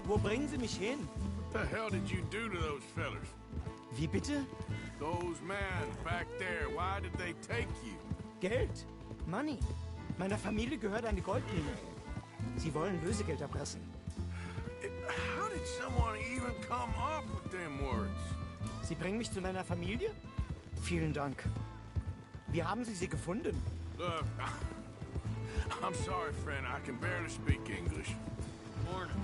Wo bringen Sie mich hin? What the hell did you do to those fellers? Wie bitte? Those men back there, why did they take you? Geld. Money. Meiner Familie gehört eine Goldmine. Sie wollen Lösegeld erpressen. How did someone even come up with them words? Sie bringen mich zu meiner Familie? Vielen Dank. Wie haben Sie sie gefunden? Look, I'm sorry, friend. I can barely speak English. Morning.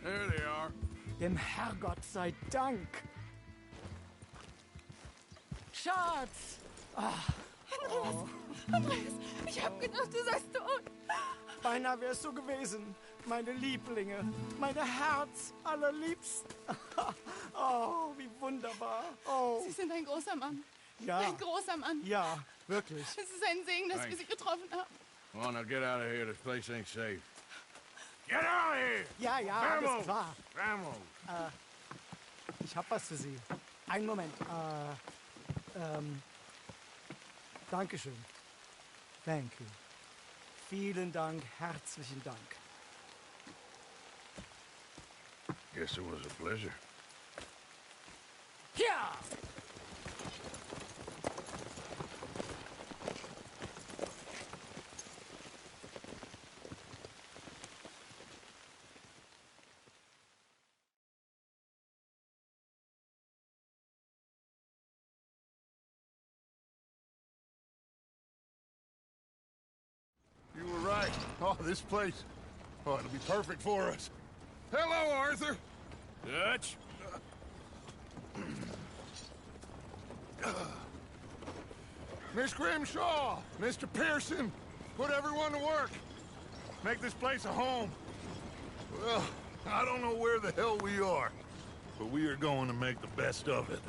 There they are. Dem Herrgott sei Dank. Schatz! Andreas, ich hab gedacht, du seist tot. Beinahe wär's so gewesen. Meine Lieblinge, meine Herz allerliebsten. Oh, wie wunderbar. Oh. Sie sind ein großer Mann. Ja. Ein großer Mann. Ja, wirklich. Es ist ein Segen, dass wir Thanks. Sie getroffen haben. Come on, now get out of here. This place ain't safe. Get out of here! Ja, ja, alles Vamos! klar. Vamos! Ich hab was für Sie. Einen Moment. Dankeschön. Thank you. Vielen Dank, herzlichen Dank. Guess it was a pleasure. Ja! You were right. Oh, this place. Oh, it'll be perfect for us. Hello, Arthur. Dutch? Miss Grimshaw, Mr. Pearson, put everyone to work. Make this place a home. Well, I don't know where the hell we are, but we are going to make the best of it.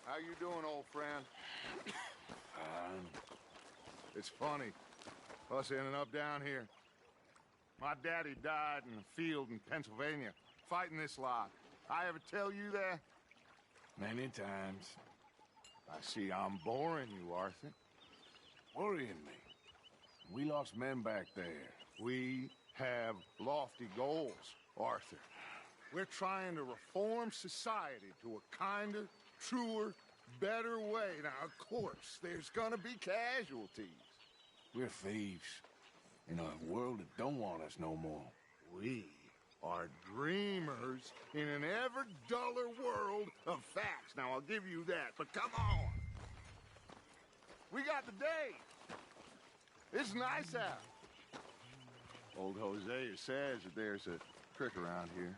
How you doing, old friend? It's funny, us ending up down here. My daddy died in a field in Pennsylvania, fighting this lot. I ever tell you that? Many times. I see I'm boring you, Arthur. Worrying me. We lost men back there. We have lofty goals, Arthur. We're trying to reform society to a kinder, truer, better way. Now, of course, there's gonna be casualties. We're thieves in a world that don't want us no more. We are dreamers in an ever duller world of facts. Now, I'll give you that, but come on. We got the day. It's nice out. Old Hosea says that there's a trick around here.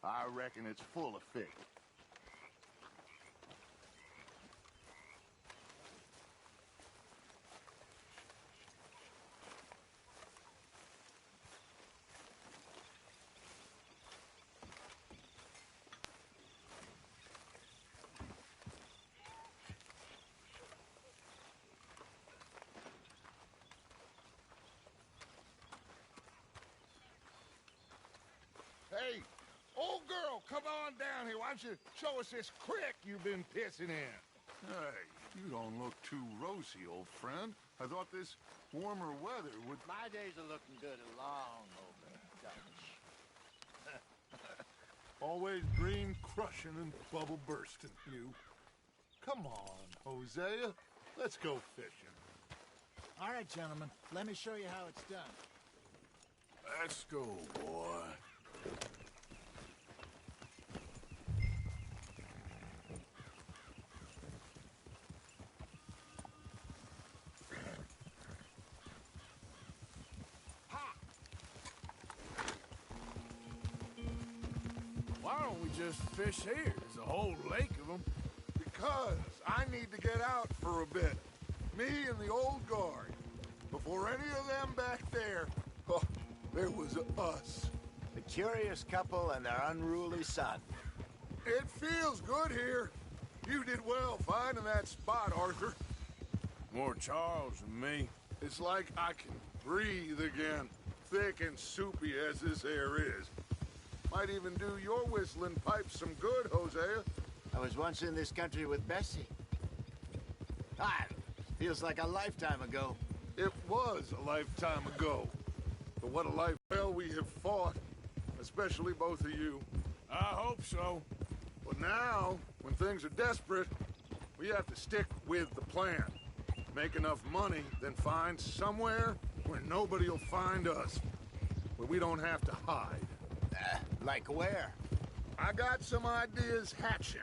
I reckon it's full of fish. Hey, old girl, come on down here. Why don't you show us this creek you've been pissing in? Hey, you don't look too rosy, old friend. I thought this warmer weather would... My days are looking good along over, Dutch. Always green crushing and bubble bursting, you. Come on, Hosea. Let's go fishing. All right, gentlemen. Let me show you how it's done. Let's go, boy. Why don't we just fish here? There's a whole lake of them. Because I need to get out for a bit. Me and the old guard. Before any of them back there, oh, there was us. The curious couple and their unruly son. It feels good here. You did well finding that spot, Arthur. More Charles than me. It's like I can breathe again. Thick and soupy as this air is. Might even do your whistling pipes some good, Hosea. I was once in this country with Bessie. Feels like a lifetime ago. It was a lifetime ago. But what a life well we have fought. Especially both of you. I hope so. But now, when things are desperate, we have to stick with the plan. Make enough money, then find somewhere where nobody will find us. Where we don't have to hide. Like where? I got some ideas hatching,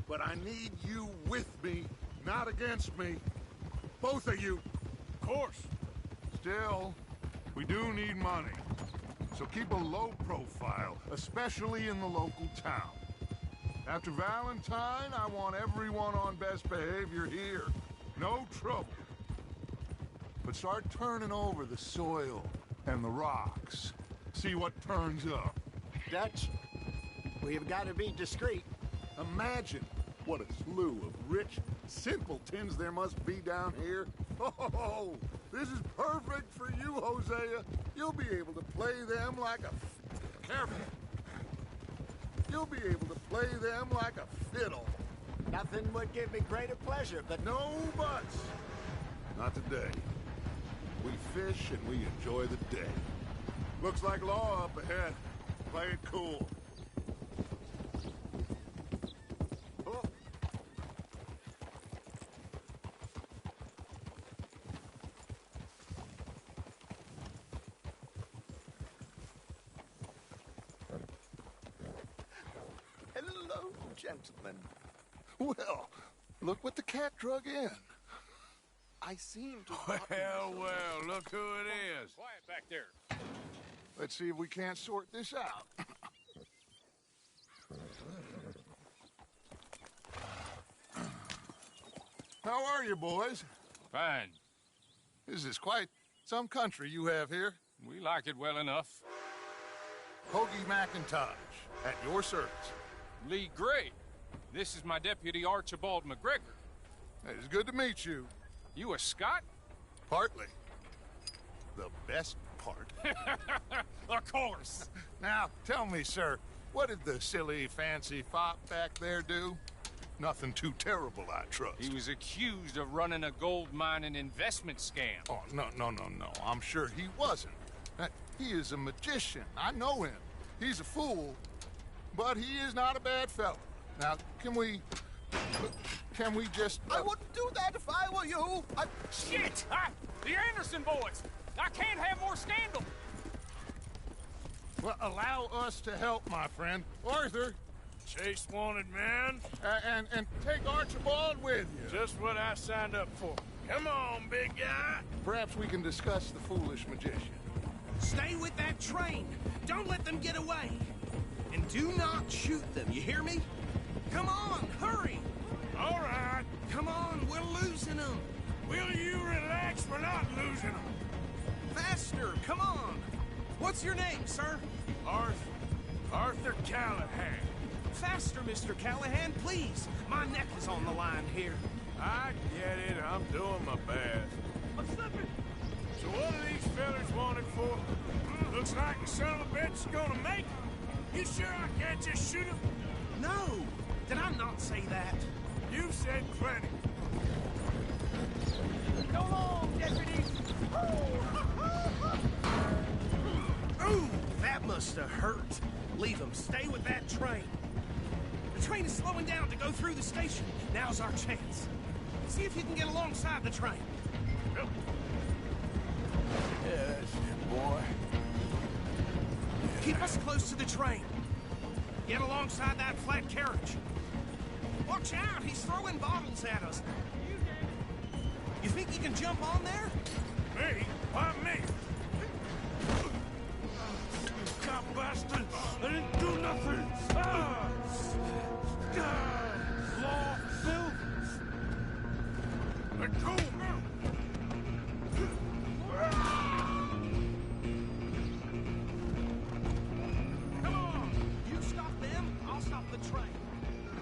but I need you with me, not against me. Both of you. Of course. Still, we do need money. So keep a low profile, especially in the local town. After Valentine, I want everyone on best behavior here. No trouble. But start turning over the soil and the rocks. See what turns up. Dutch, We've got to be discreet. Imagine what a slew of rich simpletons there must be down here. Oh, this is perfect for you, Hosea. You'll be able to play them like a... Careful. You'll be able to play them like a fiddle. Nothing would give me greater pleasure, but... No buts. Not today. We fish and we enjoy the day. Looks like law up ahead. Play it cool. Oh. Hello, gentlemen. Well, look what the cat drug in. I seem to... Well, look who it is. Quiet back there. Let's see if we can't sort this out. How are you, boys? Fine. This is quite some country you have here. We like it well enough. Hoagie McIntosh, at your service. Lee Gray. This is my deputy, Archibald McGregor. It's good to meet you. You a Scot? Partly. The best part. Of course. Now, tell me, sir, what did the silly, fancy fop back there do? Nothing too terrible, I trust. He was accused of running a gold mining investment scam. Oh, no. I'm sure he wasn't. He is a magician. I know him. He's a fool, but he is not a bad fellow. Now, can we just... I wouldn't do that if I were you. Shit! The Anderson boys! I can't have more scandal! Well, allow us to help, my friend. Arthur. Chase wanted man. And take Archibald with you. Just what I signed up for. Come on, big guy. Perhaps we can discuss the foolish magician. Stay with that train. Don't let them get away. And do not shoot them, you hear me? Come on, hurry! All right. Come on, we're losing them. Will you relax? We're not losing them. Faster, come on. What's your name, sir? Arthur Callahan. Faster, Mr. Callahan, please. My neck is on the line here. I get it. I'm doing my best. I'm slipping. So what are these fellas wanted for? Looks like the son of a bitch is gonna make it. You sure I can't just shoot him? No. Did I not say that? You said plenty. Go on, deputy. Ooh, that must have hurt. Leave them. Stay with that train. The train is slowing down to go through the station. Now's our chance. See if you can get alongside the train. Yes, boy. Keep us close to the train. Get alongside that flat carriage. Watch out, he's throwing bottles at us. You think you can jump on there? Me? Why me? God bastard! I didn't do nothing! Law, Bill! Let go! Come on! You stop them, I'll stop the train.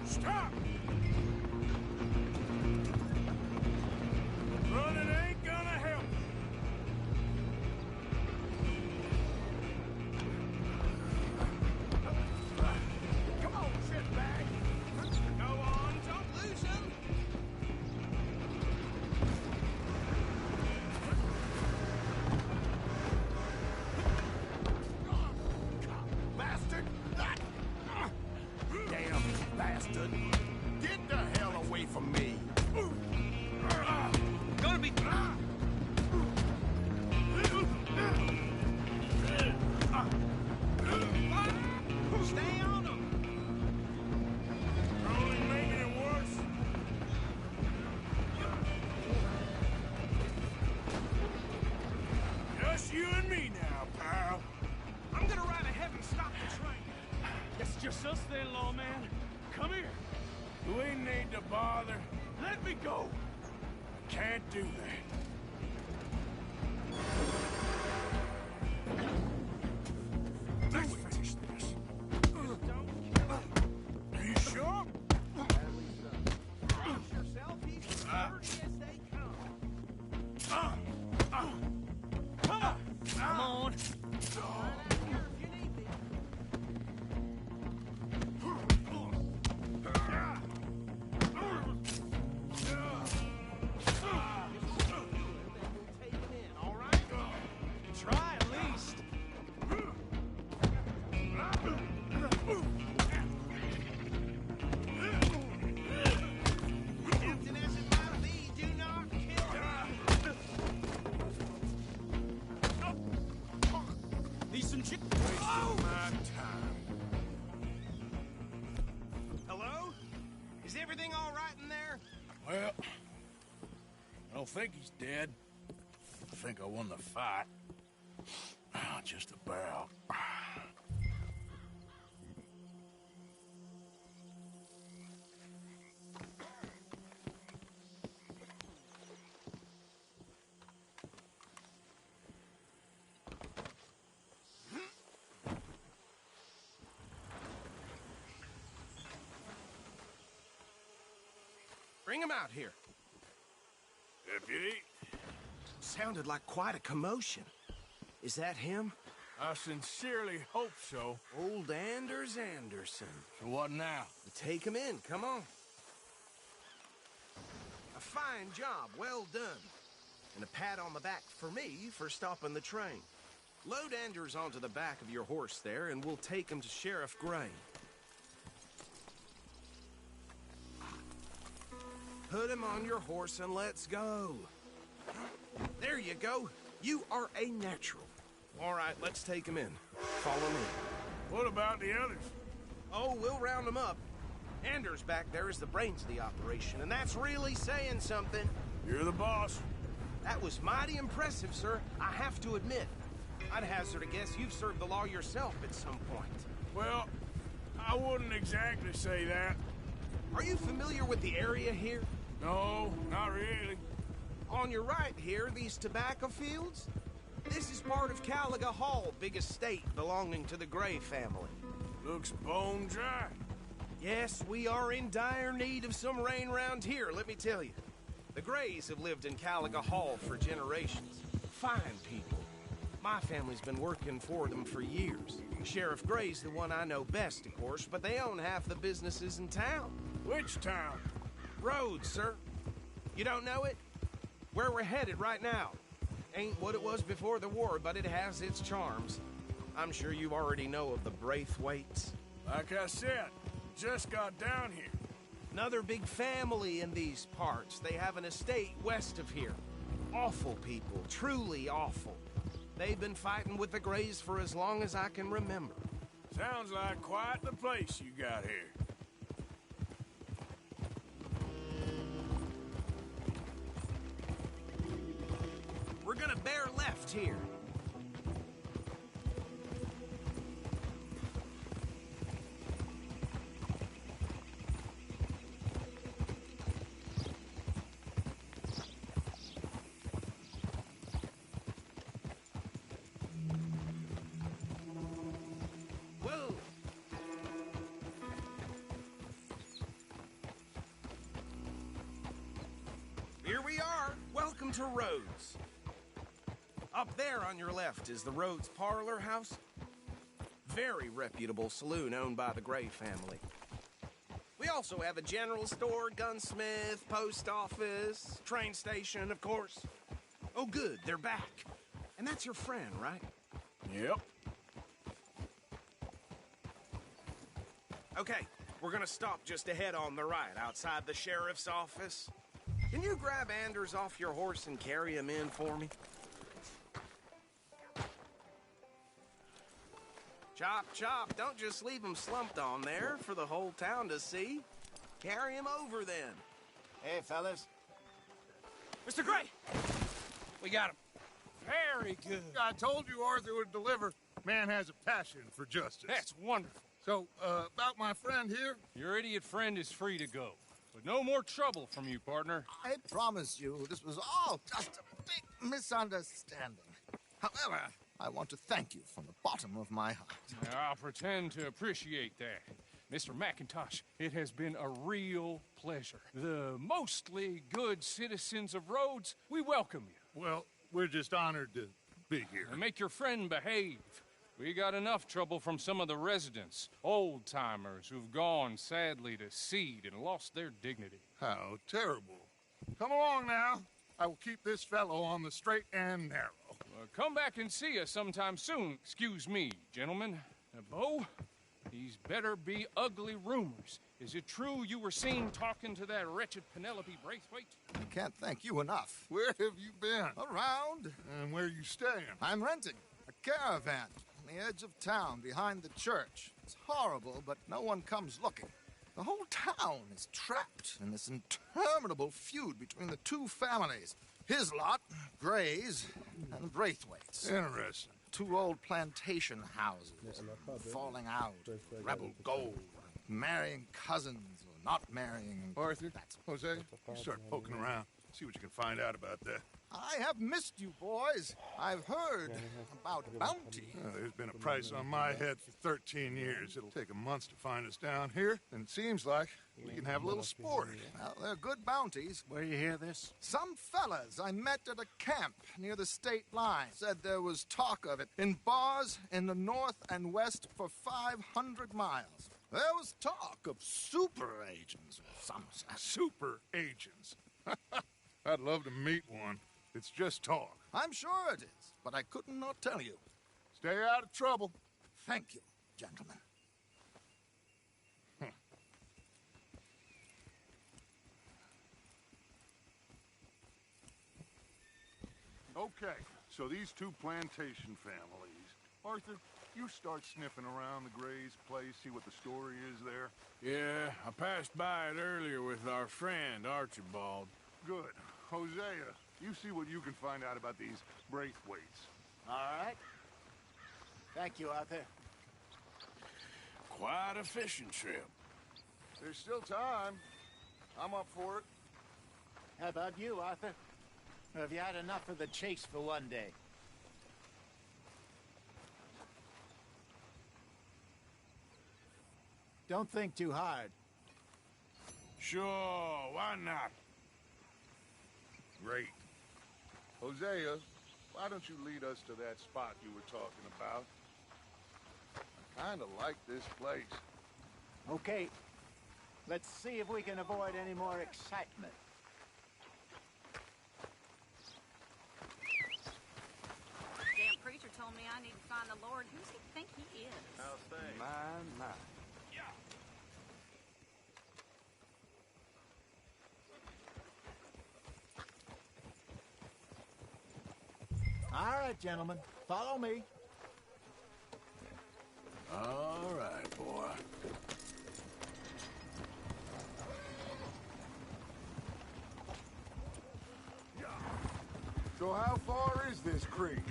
Stop! Running ain't gonna help. Come on, shitbag. Go on, don't lose him. Bastard! Damn bastard! Get the hell away from me! Gonna be... Stay on him! You're only making it worse. Just you and me now, pal. I'm gonna ride ahead and stop the train. It's just us then, lawman. Come here. We need to bother. Let me go. Can't do that. Let's finish this. Is everything all right in there? Well, I don't think he's dead. I think I won the fight. Just about. Bring him out here. Deputy? Sounded like quite a commotion. Is that him? I sincerely hope so. Old Anders Anderson. So what now? Take him in, come on. A fine job, well done. And a pat on the back for me for stopping the train. Load Anders onto the back of your horse there, and we'll take him to Sheriff Gray. Put him on your horse and let's go. There you go. You are a natural. All right, let's take him in. Follow me. What about the others? Oh, we'll round them up. Anders back there is the brains of the operation, and that's really saying something. You're the boss. That was mighty impressive, sir. I have to admit. I'd hazard a guess you've served the law yourself at some point. Well, I wouldn't exactly say that. Are you familiar with the area here? No, not really. On your right here, these tobacco fields? This is part of Caliga Hall, big estate belonging to the Gray family. Looks bone dry. Yes, we are in dire need of some rain round here, let me tell you. The Grays have lived in Caliga Hall for generations. Fine people. My family's been working for them for years. Sheriff Gray's the one I know best, of course, but they own half the businesses in town. Which town? Rhodes, sir. You don't know it? Where we're headed right now. Ain't what it was before the war, but it has its charms. I'm sure you already know of the Braithwaites. Like I said, just got down here. Another big family in these parts. They have an estate west of here. Awful people, truly awful. They've been fighting with the Grays for as long as I can remember. Sounds like quite the place you got here. We're gonna bear left here. Whoa! Here we are. Welcome to Rhodes. Up there on your left is the Rhodes Parlor House. Very reputable saloon owned by the Gray family. We also have a general store, gunsmith, post office, train station, of course. Oh, good, they're back. And that's your friend, right? Yep. Okay, we're gonna stop just ahead on the right, outside the sheriff's office. Can you grab Anders off your horse and carry him in for me? Chop, chop. Don't just leave him slumped on there for the whole town to see. Carry him over, then. Hey, fellas. Mr. Gray! We got him. Very good. I told you Arthur would deliver. Man has a passion for justice. That's wonderful. So, about my friend here? Your idiot friend is free to go. But no more trouble from you, partner. I promise you, this was all just a big misunderstanding. However, I want to thank you from the bottom of my heart. I'll pretend to appreciate that. Mr. McIntosh, it has been a real pleasure. The mostly good citizens of Rhodes, we welcome you. Well, we're just honored to be here. And make your friend behave. We got enough trouble from some of the residents, old-timers who've gone, sadly, to seed and lost their dignity. How terrible. Come along now. I will keep this fellow on the straight and narrow. Come back and see us sometime soon. Excuse me, gentlemen. Bo, these better be ugly rumors. Is it true you were seen talking to that wretched Penelope Braithwaite? I can't thank you enough. Where have you been? Around. And where you staying? I'm renting a caravan on the edge of town behind the church. It's horrible, but no one comes looking. The whole town is trapped in this interminable feud between the two families. His lot, Gray's, and Braithwaite's. Interesting. Two old plantation houses, falling out, rebel gold, marrying cousins or not marrying. Arthur, Jose, you start poking around. See what you can find out about that. I have missed you, boys. I've heard about bounty. There's been a price on my head for 13 years. It'll take a month to find us down here, and it seems like we can have a little sport. Well, they're good bounties. Where you hear this? Some fellas I met at a camp near the state line said there was talk of it in bars in the north and west for 500 miles. There was talk of super agents or some super agents. I'd love to meet one. It's just talk. I'm sure it is, but I couldn't not tell you. Stay out of trouble. Thank you, gentlemen. Okay, so these two plantation families. Arthur, you start sniffing around the Gray's place, see what the story is there. Yeah, I passed by it earlier with our friend, Archibald. Good. Hosea, you see what you can find out about these Braithwaites. All right. Thank you, Arthur. Quite a fishing trip. There's still time. I'm up for it. How about you, Arthur? Or have you had enough of the chase for one day? Don't think too hard. Sure, why not? Great. Hosea, why don't you lead us to that spot you were talking about? I kind of like this place. Okay. Let's see if we can avoid any more excitement. Damn preacher told me I need to find the Lord. Who's he think he is? How's things? My. All right, gentlemen. Follow me. All right, boy. So how far is this creek?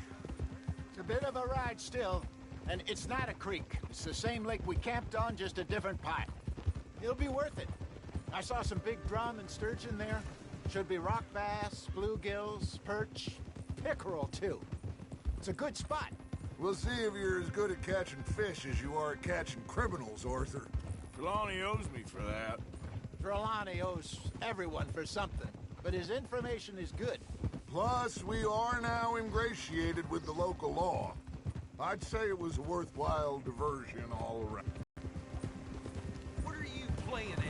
It's a bit of a ride still, and it's not a creek. It's the same lake we camped on, just a different part. It'll be worth it. I saw some big drum and sturgeon there. Should be rock bass, bluegills, perch, pickerel, too. It's a good spot. We'll see if you're as good at catching fish as you are at catching criminals, Arthur. Trelawney owes me for that. Trelawney owes everyone for something, but his information is good. Plus, we are now ingratiated with the local law. I'd say it was a worthwhile diversion all around. What are you playing at?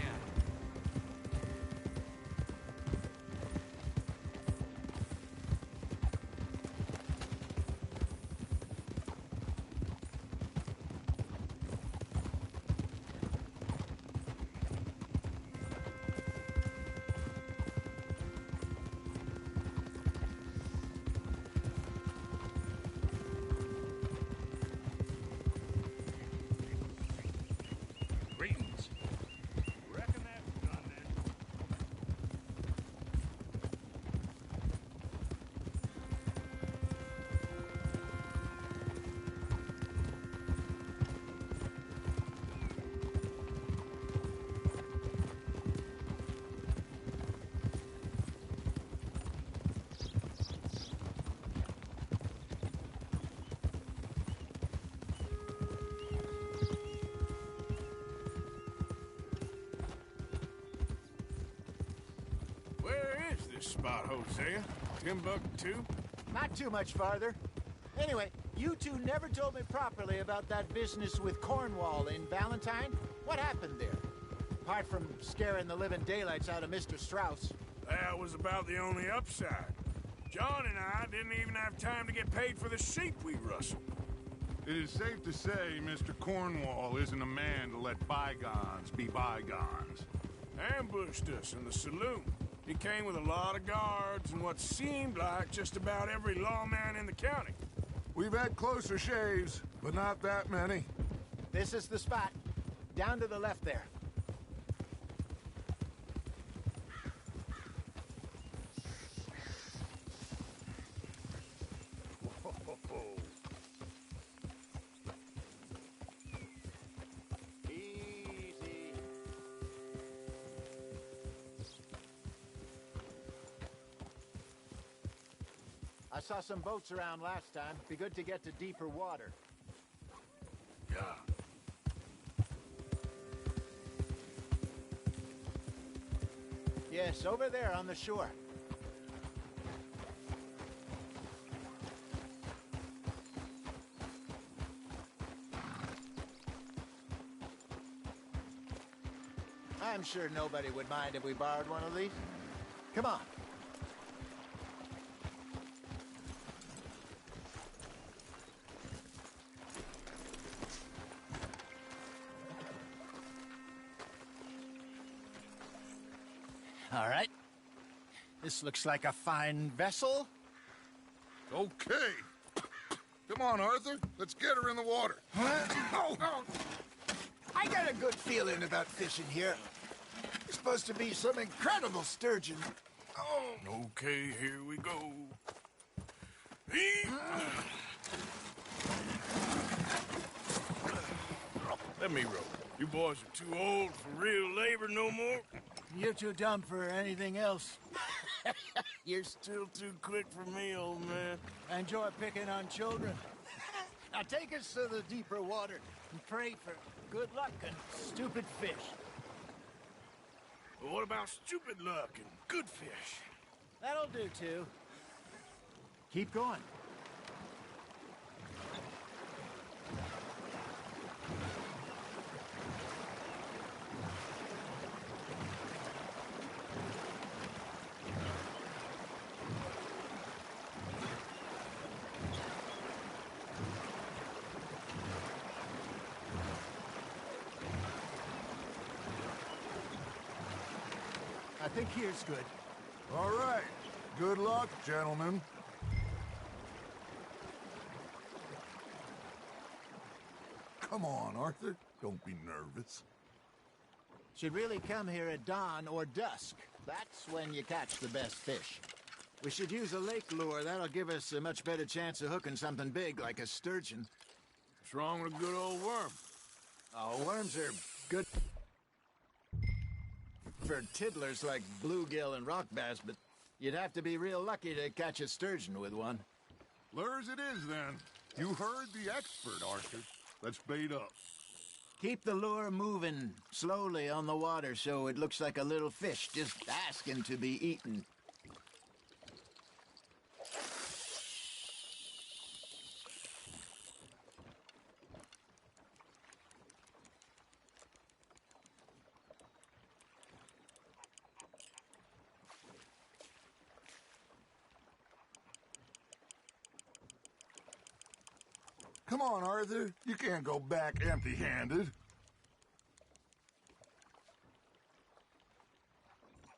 Spot, Hosea? Timbuktu? Not too much farther. Anyway, you two never told me properly about that business with Cornwall in Valentine. What happened there? Apart from scaring the living daylights out of Mr. Strauss. That was about the only upside. John and I didn't even have time to get paid for the sheep we rustled. It is safe to say Mr. Cornwall isn't a man to let bygones be bygones. Ambushed us in the saloon. He came with a lot of guards and what seemed like just about every lawman in the county. We've had closer shaves, but not that many. This is the spot. Down to the left there. I saw some boats around last time. Be good to get to deeper water. Yeah. Yes, over there on the shore. I'm sure nobody would mind if we borrowed one of these. Come on. All right. This looks like a fine vessel. Okay. Come on, Arthur. Let's get her in the water. Oh, I got a good feeling about fishing here. It's supposed to be some incredible sturgeon. Oh. Okay, here we go. Let me row. You boys are too old for real labor no more. You're too dumb for anything else. You're still too quick for me, old man. I enjoy picking on children. Now take us to the deeper water and pray for good luck and stupid fish. But what about stupid luck and good fish? That'll do, too. Keep going. I think here's good. All right. Good luck, gentlemen. Come on, Arthur. Don't be nervous. Should really come here at dawn or dusk. That's when you catch the best fish. We should use a lake lure. That'll give us a much better chance of hooking something big like a sturgeon. What's wrong with a good old worm? Oh, worms are good for tiddlers like bluegill and rock bass, but you'd have to be real lucky to catch a sturgeon with one. Lures it is, then. You heard the expert, Arthur. Let's bait up. Keep the lure moving slowly on the water so it looks like a little fish just asking to be eaten. Come on, Arthur. You can't go back empty-handed.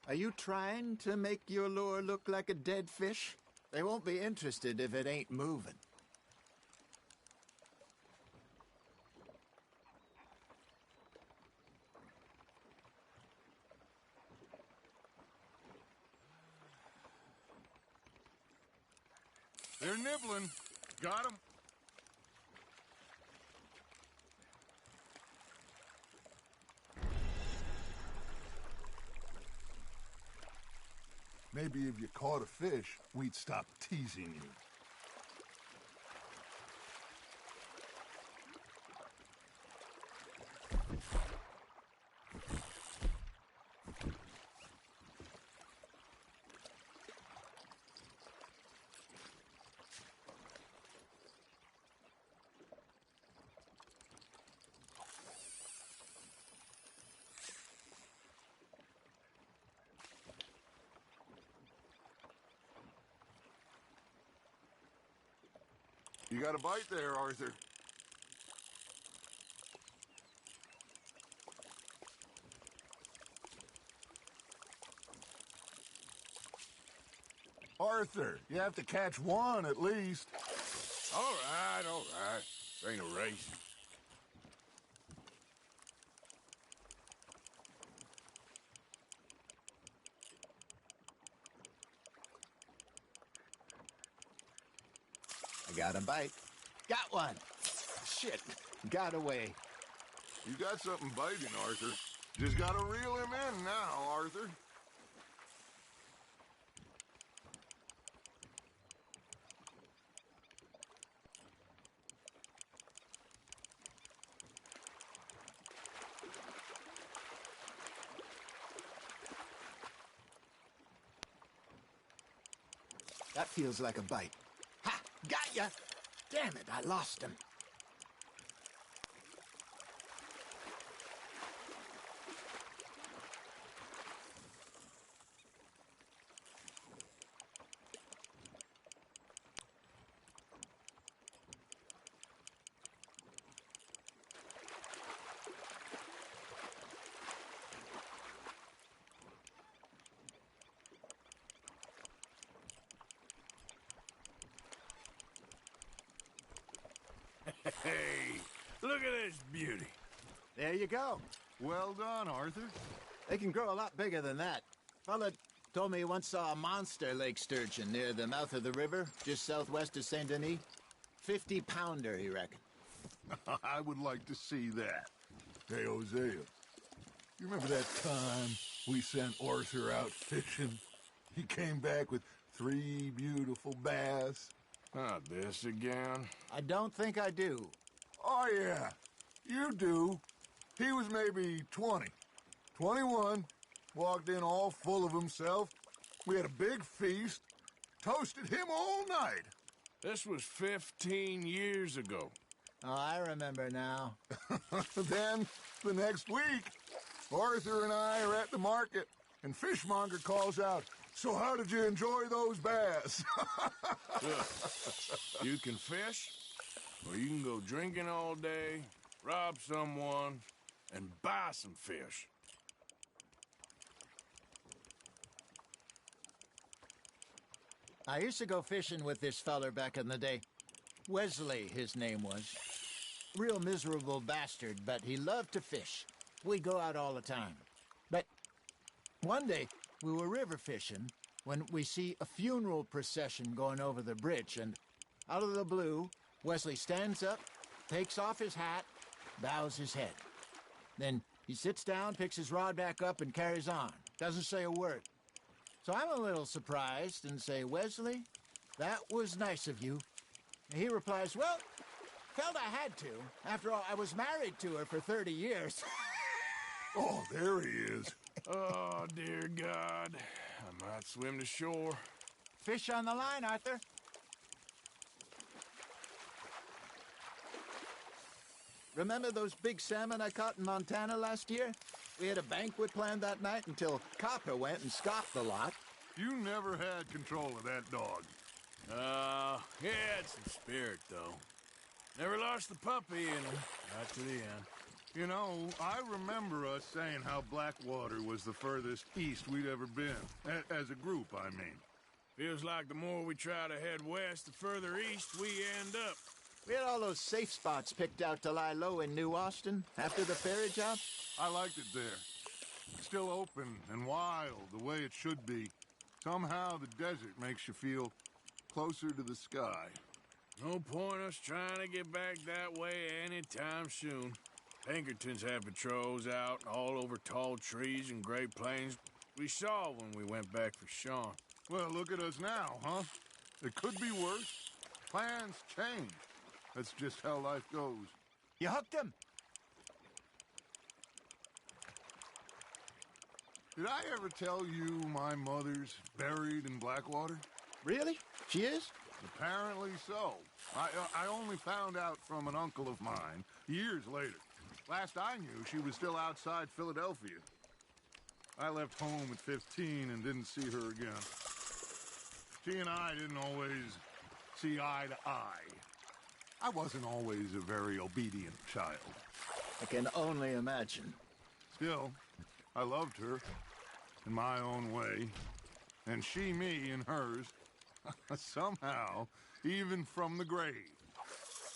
Are you trying to make your lure look like a dead fish? They won't be interested if it ain't moving. They're nibbling. Got 'em. Maybe if you caught a fish, we'd stop teasing you. You got a bite there, Arthur. Arthur, you have to catch one at least. All right, all right. This ain't a race. I got a bite. Got one. Shit, got away. You got something biting, Arthur. Just gotta reel him in now, Arthur. That feels like a bite. Ha! Got ya! Damn it, I lost him. Hey, look at this beauty. There you go. Well done, Arthur. They can grow a lot bigger than that. Fella told me he once saw a monster lake sturgeon near the mouth of the river, just southwest of Saint Denis. 50-pounder, he reckoned. I would like to see that. Hey, Hosea, you remember that time we sent Arthur out fishing? He came back with 3 beautiful bass. Not this again. I don't think I do. Oh, yeah, you do. He was maybe 20, 21, walked in all full of himself. We had a big feast, toasted him all night. This was 15 years ago. Oh, I remember now. Then, the next week, Arthur and I are at the market, and Fishmonger calls out, "So how did you enjoy those bass?" Look, you can fish, or you can go drinking all day, rob someone, and buy some fish. I used to go fishing with this feller back in the day. Wesley, his name was. Real miserable bastard, but he loved to fish. We'd go out all the time. But one day, we were river fishing when we see a funeral procession going over the bridge, and out of the blue, Wesley stands up, takes off his hat, bows his head. Then he sits down, picks his rod back up, and carries on. Doesn't say a word. So I'm a little surprised and say, "Wesley, that was nice of you." And he replies, "Well, felt I had to. After all, I was married to her for 30 years. Oh, there he is. Oh, dear God. I might swim to shore. Fish on the line, Arthur. Remember those big salmon I caught in Montana last year? We had a banquet planned that night until Copper went and scoffed the lot. You never had control of that dog. He had some spirit, though. Never lost the puppy in him. Not to the end. You know, I remember us saying how Blackwater was the furthest east we'd ever been. As a group, I mean. Feels like the more we try to head west, the further east we end up. We had all those safe spots picked out to lie low in New Austin after the ferry job. I liked it there. Still open and wild, the way it should be. Somehow the desert makes you feel closer to the sky. No point us trying to get back that way anytime soon. Pinkertons had patrols out all over tall trees and Great Plains. We saw when we went back for Sean. Well, look at us now, huh? It could be worse. Plans change. That's just how life goes. You hooked him. Did I ever tell you my mother's buried in Blackwater? Really? She is? Apparently so. I only found out from an uncle of mine years later. Last I knew, she was still outside Philadelphia. I left home at 15 and didn't see her again. She and I didn't always see eye to eye. I wasn't always a very obedient child. I can only imagine. Still, I loved her in my own way, and she me in hers. Somehow, even from the grave,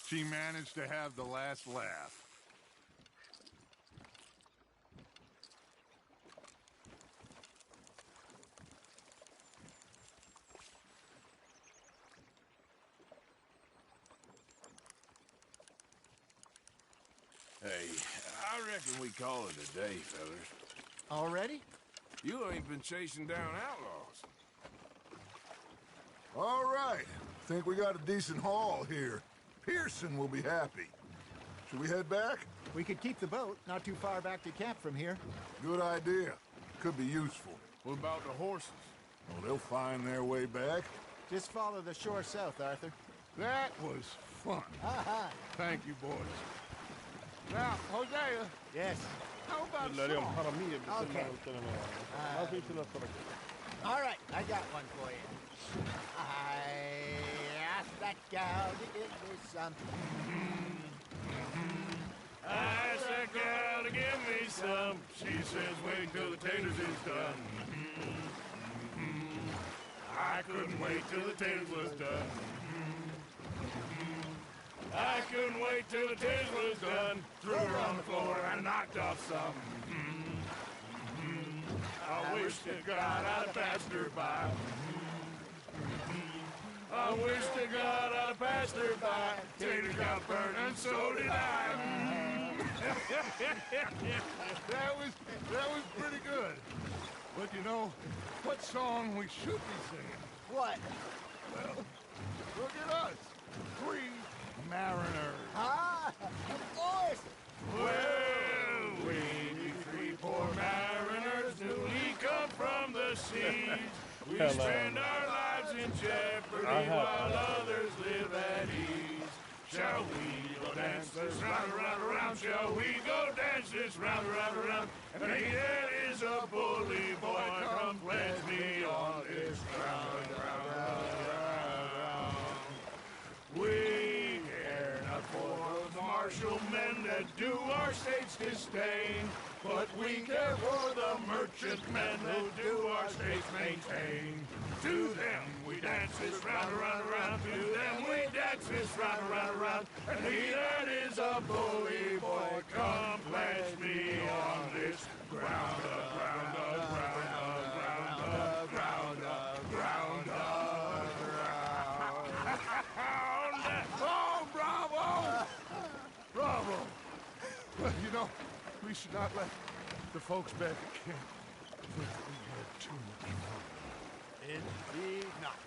she managed to have the last laugh. Hey, I reckon we call it a day, fellas. Already? You ain't been chasing down outlaws. All right. Think we got a decent haul here. Pearson will be happy. Should we head back? We could keep the boat not too far back to camp from here. Good idea. Could be useful. What about the horses? Well, they'll find their way back. Just follow the shore south, Arthur. That was fun. Thank you, boys. Now, Hosea. Yes. How about اليوم song? حرامية مثل Okay. ما قلت لنا ما في شيء للصراحة. All right, I got one for you. I asked that gal to give me some. I asked that gal to give me some. She says wait till the taters is done. I couldn't wait till the taters was done. I couldn't wait till the taters was done. Threw her on the floor and knocked off some. I wish to God I'd have passed her by. I wish to God I'd have passed her by. Tater got burned and so did I. That was pretty good. But you know, what song we should be singing? What? Well, look at us. 3 mariners. Ah, of course. Well, we 3 poor mariners newly come from the seas. We spend our lives in jeopardy while others live at ease. Shall we go dance this round, around, around? Shall we go dance this round, around, around? And here is a bully boy, come pledge me on this ground, round, round, round. We care not for the martial men that do our states disdain, but we care for the merchant men that do our states maintain. To them we dance this round, around, around. To them we dance this round, around, around. And he that is a bully boy, come pledge me on this ground, ground, ground, ground, ground, ground, ground. Oh, bravo! Bravo! Well, you know, we should not let the folks back at camp think that we had too much fun. Indeed not.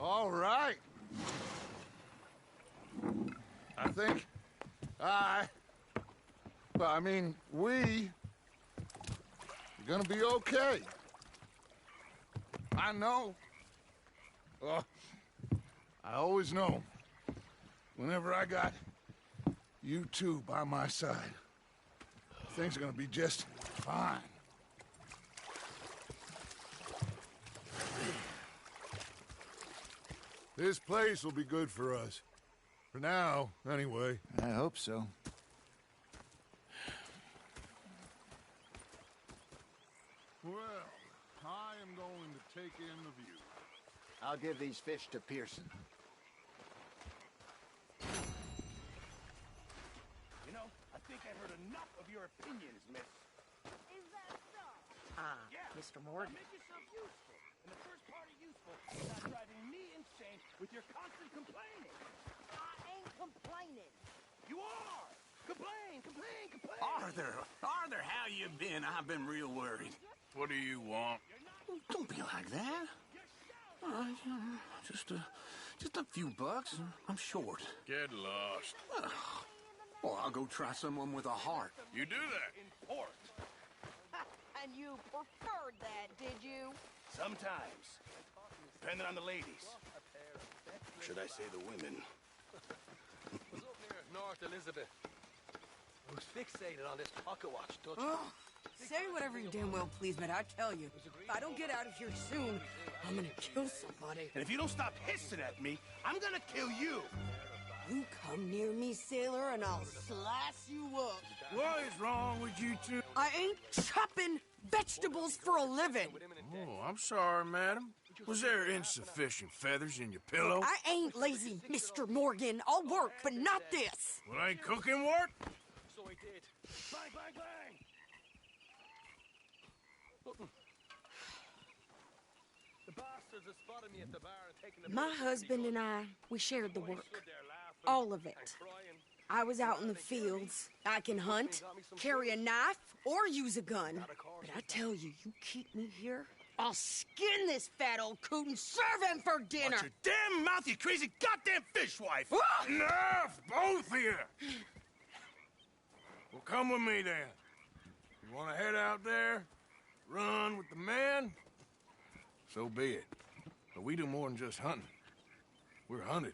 All right. I think we are gonna be okay. I know. I always know. Whenever I got you two by my side, things are gonna be just fine. This place will be good for us. For now, anyway. I hope so. Well, I am going to take in the view. I'll give these fish to Pearson. You know, I think I've heard enough of your opinions, miss. Is that so? Yeah. Mr. Ward. Now make yourself useful. And the first part of useful is not driving me insane with your constant complaining. I ain't complaining. You are! Complain, complain, complain! Arthur, how you been? I've been real worried. What do you want? Don't be like that. Just a few bucks. I'm short. Get lost. Well, I'll go try someone with a heart. You do that. In port. And you preferred that, did you? Sometimes. Depending on the ladies. Should I say the women? Was up near North Elizabeth. I was fixated on this pocket watch, don't you? Oh, say whatever you damn well please, but I tell you, if I don't get out of here soon, I'm gonna kill somebody. And if you don't stop hissing at me, I'm gonna kill you. You come near me, sailor, and I'll slice you up. What is wrong with you two? I ain't chopping vegetables for a living. Oh, I'm sorry, madam. Was there insufficient feathers in your pillow? I ain't lazy, Mr. Morgan. I'll work, but not this. Well, ain't cooking work? So he did. Bang, bang, bang! The bastards have spotted me at the bar and taken the... My husband and I, we shared the work. All of it. I was out in the fields. I can hunt, carry a knife, or use a gun. But I tell you, you keep me here, I'll skin this fat old coot and serve him for dinner. Watch your damn mouth, you crazy goddamn fishwife! Enough, both of you! Well, come with me, then. You want to head out there, run with the men? So be it. But we do more than just hunting. We're hunted.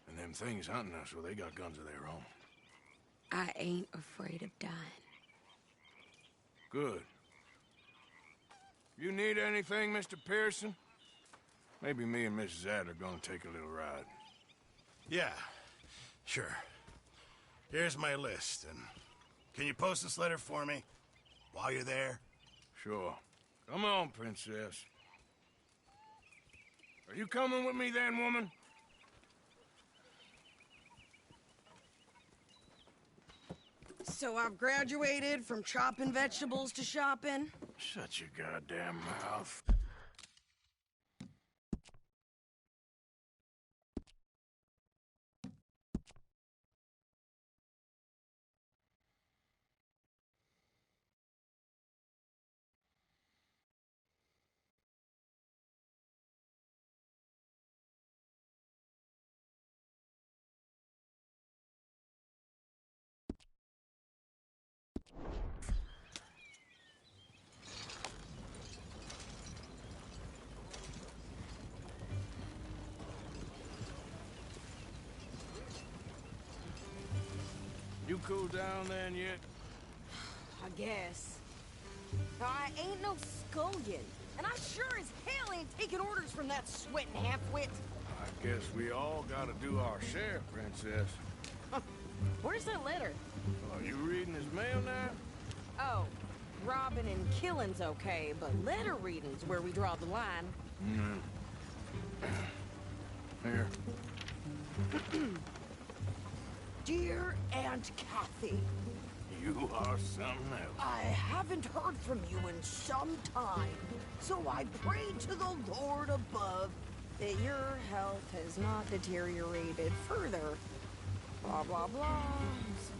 And them things hunting us, well, they got guns of their own. I ain't afraid of dying. Good. You need anything, Mr. Pearson? Maybe me and Mrs. Adler are gonna take a little ride. Yeah, sure. Here's my list, and can you post this letter for me while you're there? Sure. Come on, Princess. Are you coming with me then, woman? So I've graduated from chopping vegetables to shopping? Shut your goddamn mouth. You cool down then yet? I guess. I ain't no scullion, and I sure as hell ain't taking orders from that sweating half-wit. I guess we all gotta do our share, Princess. Where's that letter? Are you reading his mail now? Oh, robbing and killing's okay, but letter reading's where we draw the line. Here. Dear Aunt Kathy, You are something else. I haven't heard from you in some time, so I pray to the Lord above that your health has not deteriorated further. Blah, blah, blah.